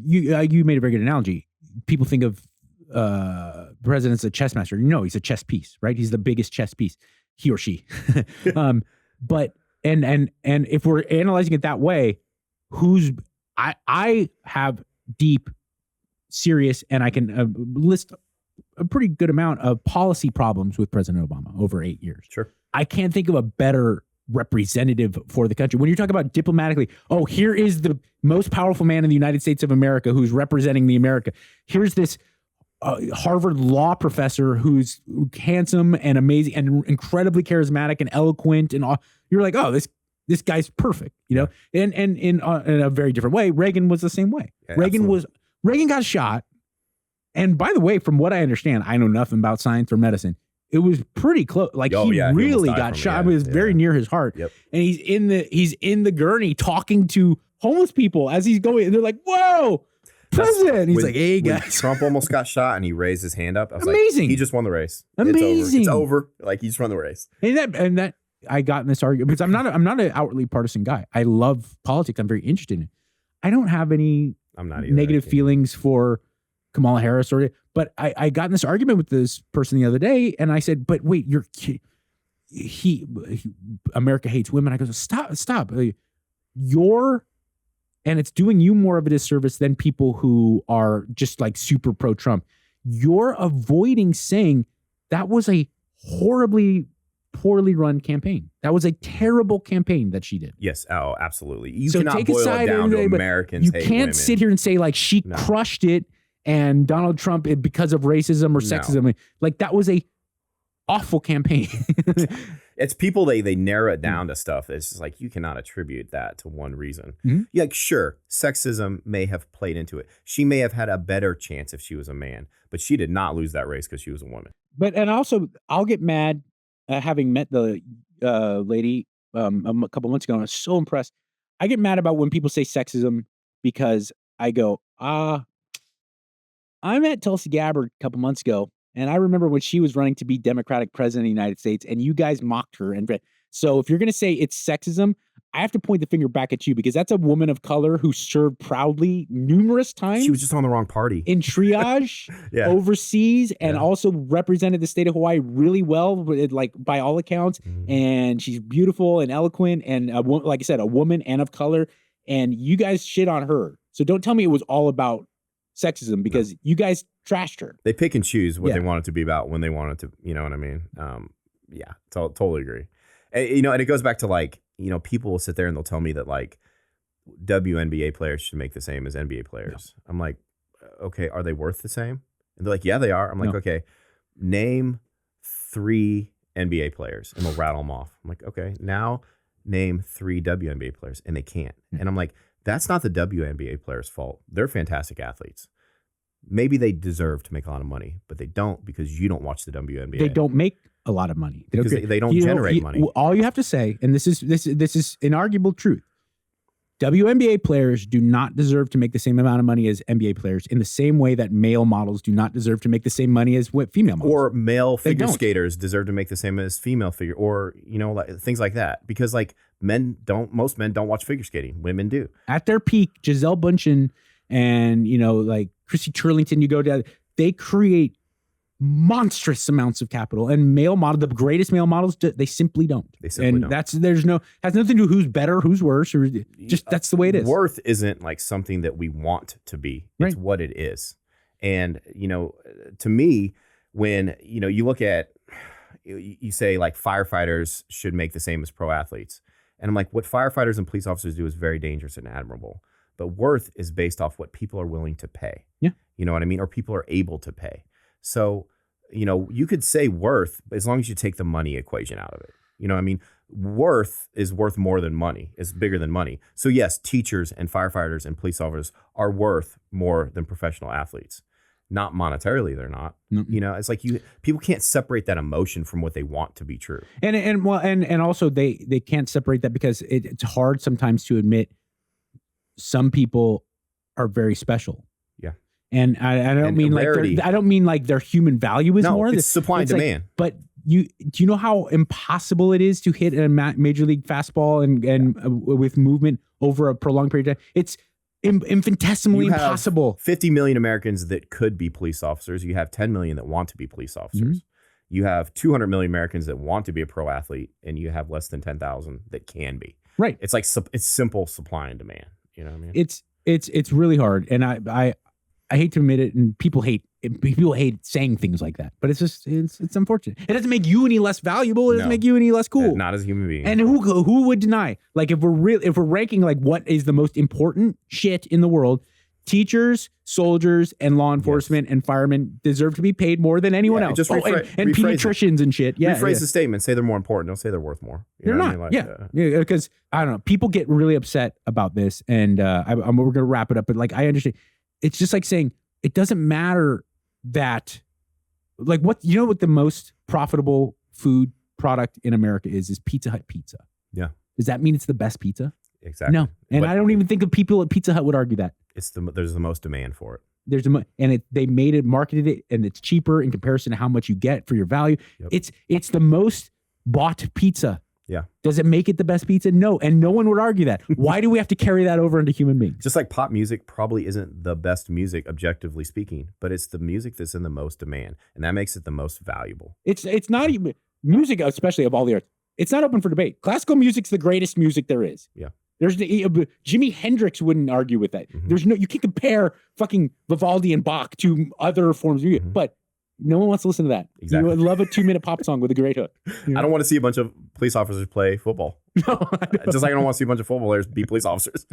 Speaker 1: made a very good analogy. People think of the president as a chess master. No, he's a chess piece, right? He's the biggest chess piece, he or she. But if we're analyzing it that way, I have deep, serious, and I can list a pretty good amount of policy problems with President Obama over 8 years.
Speaker 2: Sure,
Speaker 1: I can't think of a better representative for the country. When you're talking about diplomatically, here is the most powerful man in the United States of America who's representing the America. Here's this Harvard law professor who's handsome and amazing and incredibly charismatic and eloquent and all. You're like, oh, this guy's perfect, And in a very different way, Reagan was the same way. Yeah, Reagan got shot. And by the way, from what I understand, I know nothing about science or medicine. It was pretty close. Like he really got shot. I mean, it was very near his heart.
Speaker 2: Yep.
Speaker 1: And he's in the gurney talking to homeless people as he's going. And they're like, "Whoa, president!" He's like, "Hey guys."
Speaker 2: Trump almost got shot, and he raised his hand up. I was
Speaker 1: amazing.
Speaker 2: Like, he just won the race.
Speaker 1: Amazing.
Speaker 2: It's over. Like he just won the race.
Speaker 1: And that I got in this argument because I'm not an outwardly partisan guy. I love politics. I'm very interested in it. I don't have any negative feelings for Kamala Harris but I got in this argument with this person the other day, and I said, "But wait, America hates women." I go, "Stop! And it's doing you more of a disservice than people who are just like super pro Trump. You're avoiding saying that was a horribly poorly run campaign. That was a terrible campaign that she did."
Speaker 2: Yes, absolutely. You cannot boil it down to Americans.
Speaker 1: You can't sit here and say like she crushed it. And Donald Trump, because of racism or sexism, like that was a awful campaign.
Speaker 2: It's people, they narrow it down to stuff. It's just like, you cannot attribute that to one reason.
Speaker 1: Mm-hmm.
Speaker 2: Yeah, like, sure, sexism may have played into it. She may have had a better chance if she was a man, but she did not lose that race because she was a woman.
Speaker 1: And also, I'll get mad having met the lady a couple months ago, and I was so impressed. I get mad about when people say sexism because I go, I met Tulsi Gabbard a couple months ago, and I remember when she was running to be Democratic president of the United States, and you guys mocked her. And so if you're going to say it's sexism, I have to point the finger back at you because that's a woman of color who served proudly numerous times.
Speaker 2: She was just on the wrong party.
Speaker 1: In triage overseas and also represented the state of Hawaii really well, like by all accounts. Mm-hmm. And she's beautiful and eloquent and, like I said, a woman and of color. And you guys shit on her. So don't tell me it was all about sexism because you guys trashed her.
Speaker 2: They pick and choose what they want it to be about when they want it to, you know what I mean? Totally agree. And it goes back to like, people will sit there and they'll tell me that like WNBA players should make the same as NBA players. I'm like, okay, are they worth the same? And they're like, yeah, they are. I'm like, okay, name 3 NBA players, and they'll rattle them off. I'm like, okay, now name 3 WNBA players, and they can't. And I'm like, that's not the WNBA players' fault. They're fantastic athletes. Maybe they deserve to make a lot of money, but they don't because you don't watch the WNBA.
Speaker 1: They don't make a lot of money.
Speaker 2: They don't generate money.
Speaker 1: All you have to say, and this is inarguable truth. WNBA players do not deserve to make the same amount of money as NBA players in the same way that male models do not deserve to make the same money as female models.
Speaker 2: Or male figure skaters deserve to make the same as female figure, or, like, things like that. Because like most men don't watch figure skating. Women do.
Speaker 1: At their peak, Gisele Bündchen and, like Chrissy Turlington, you go down, they create monstrous amounts of capital, and the greatest male models, they simply don't. Has nothing to do who's better, who's worse, or just that's the way it is.
Speaker 2: Worth isn't like something that we want to be. It's what it is. And, to me, when, you look at, you say like firefighters should make the same as pro athletes. And I'm like, what firefighters and police officers do is very dangerous and admirable. But worth is based off what people are willing to pay.
Speaker 1: Yeah.
Speaker 2: You know what I mean? Or people are able to pay. So, you could say worth, but as long as you take the money equation out of it. You know what I mean? Worth is worth more than money. It's bigger than money. So yes, teachers and firefighters and police officers are worth more than professional athletes. Not monetarily, they're not. Mm-hmm. It's like people can't separate that emotion from what they want to be true.
Speaker 1: And also they can't separate that because it's hard sometimes to admit some people are very special.
Speaker 2: Yeah.
Speaker 1: And I don't mean like their human value is more.
Speaker 2: It's supply and demand.
Speaker 1: But do you know how impossible it is to hit a major league fastball and with movement over a prolonged period of time? It's infinitesimally impossible.
Speaker 2: 50 million Americans that could be police officers. You have 10 million that want to be police officers. Mm-hmm. You have 200 million Americans that want to be a pro athlete, and you have less than 10,000 that can be.
Speaker 1: Right.
Speaker 2: It's like it's simple supply and demand. You know what I mean?
Speaker 1: It's really hard, and I hate to admit it, and people hate saying things like that, but it's unfortunate. It doesn't make you any less valuable. It doesn't make you any less cool.
Speaker 2: Not as a human being.
Speaker 1: And who would deny? Like if we're ranking like what is the most important shit in the world, teachers, soldiers, and law enforcement and firemen deserve to be paid more than anyone else.
Speaker 2: Just
Speaker 1: and pediatricians and shit. Yeah,
Speaker 2: rephrase the statement. Say they're more important. Don't say they're worth more.
Speaker 1: They're not. I mean? Because I don't know. People get really upset about this, and we're gonna wrap it up. But like I understand, it's just like saying it doesn't matter that, like what the most profitable food product in America is Pizza Hut pizza.
Speaker 2: Yeah.
Speaker 1: Does that mean it's the best pizza?
Speaker 2: Exactly.
Speaker 1: No, and I don't even think the people at Pizza Hut would argue that.
Speaker 2: There's the most demand for it.
Speaker 1: They made it, marketed it, and it's cheaper in comparison to how much you get for your value. Yep. It's the most bought pizza.
Speaker 2: Yeah.
Speaker 1: Does it make it the best pizza? No, and no one would argue that. Why do we have to carry that over into human beings?
Speaker 2: Just like pop music probably isn't the best music, objectively speaking, but it's the music that's in the most demand, and that makes it the most valuable.
Speaker 1: It's not even music, especially of all the arts. It's not open for debate. Classical music's the greatest music there is.
Speaker 2: Yeah.
Speaker 1: There's Jimi Hendrix wouldn't argue with that. Mm-hmm. You can't compare fucking Vivaldi and Bach to other forms of music, but no one wants to listen to that.
Speaker 2: Exactly.
Speaker 1: You would love a 2-minute pop song with a great hook.
Speaker 2: I don't want to see a bunch of police officers play football. No, just like I don't want to see a bunch of football players be police officers.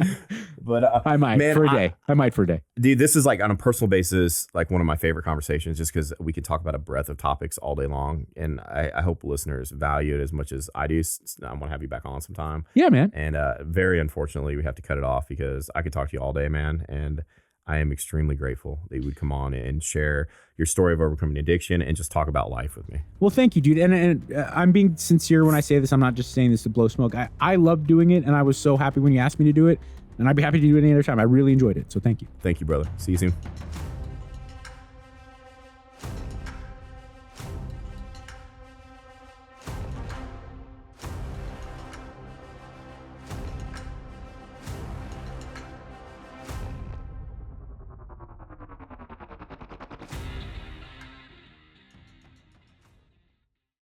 Speaker 2: But
Speaker 1: I might for a day.
Speaker 2: Dude, this is like on a personal basis, like one of my favorite conversations, just because we could talk about a breadth of topics all day long. And I hope listeners value it as much as I do. I want to have you back on sometime.
Speaker 1: Yeah, man.
Speaker 2: And very unfortunately, we have to cut it off because I could talk to you all day, man. And I am extremely grateful that you would come on and share your story of overcoming addiction and just talk about life with me.
Speaker 1: Well, thank you, dude. And I'm being sincere when I say this. I'm not just saying this to blow smoke. I love doing it, and I was so happy when you asked me to do it, and I'd be happy to do it any other time. I really enjoyed it, so thank you.
Speaker 2: Thank you, brother. See you soon.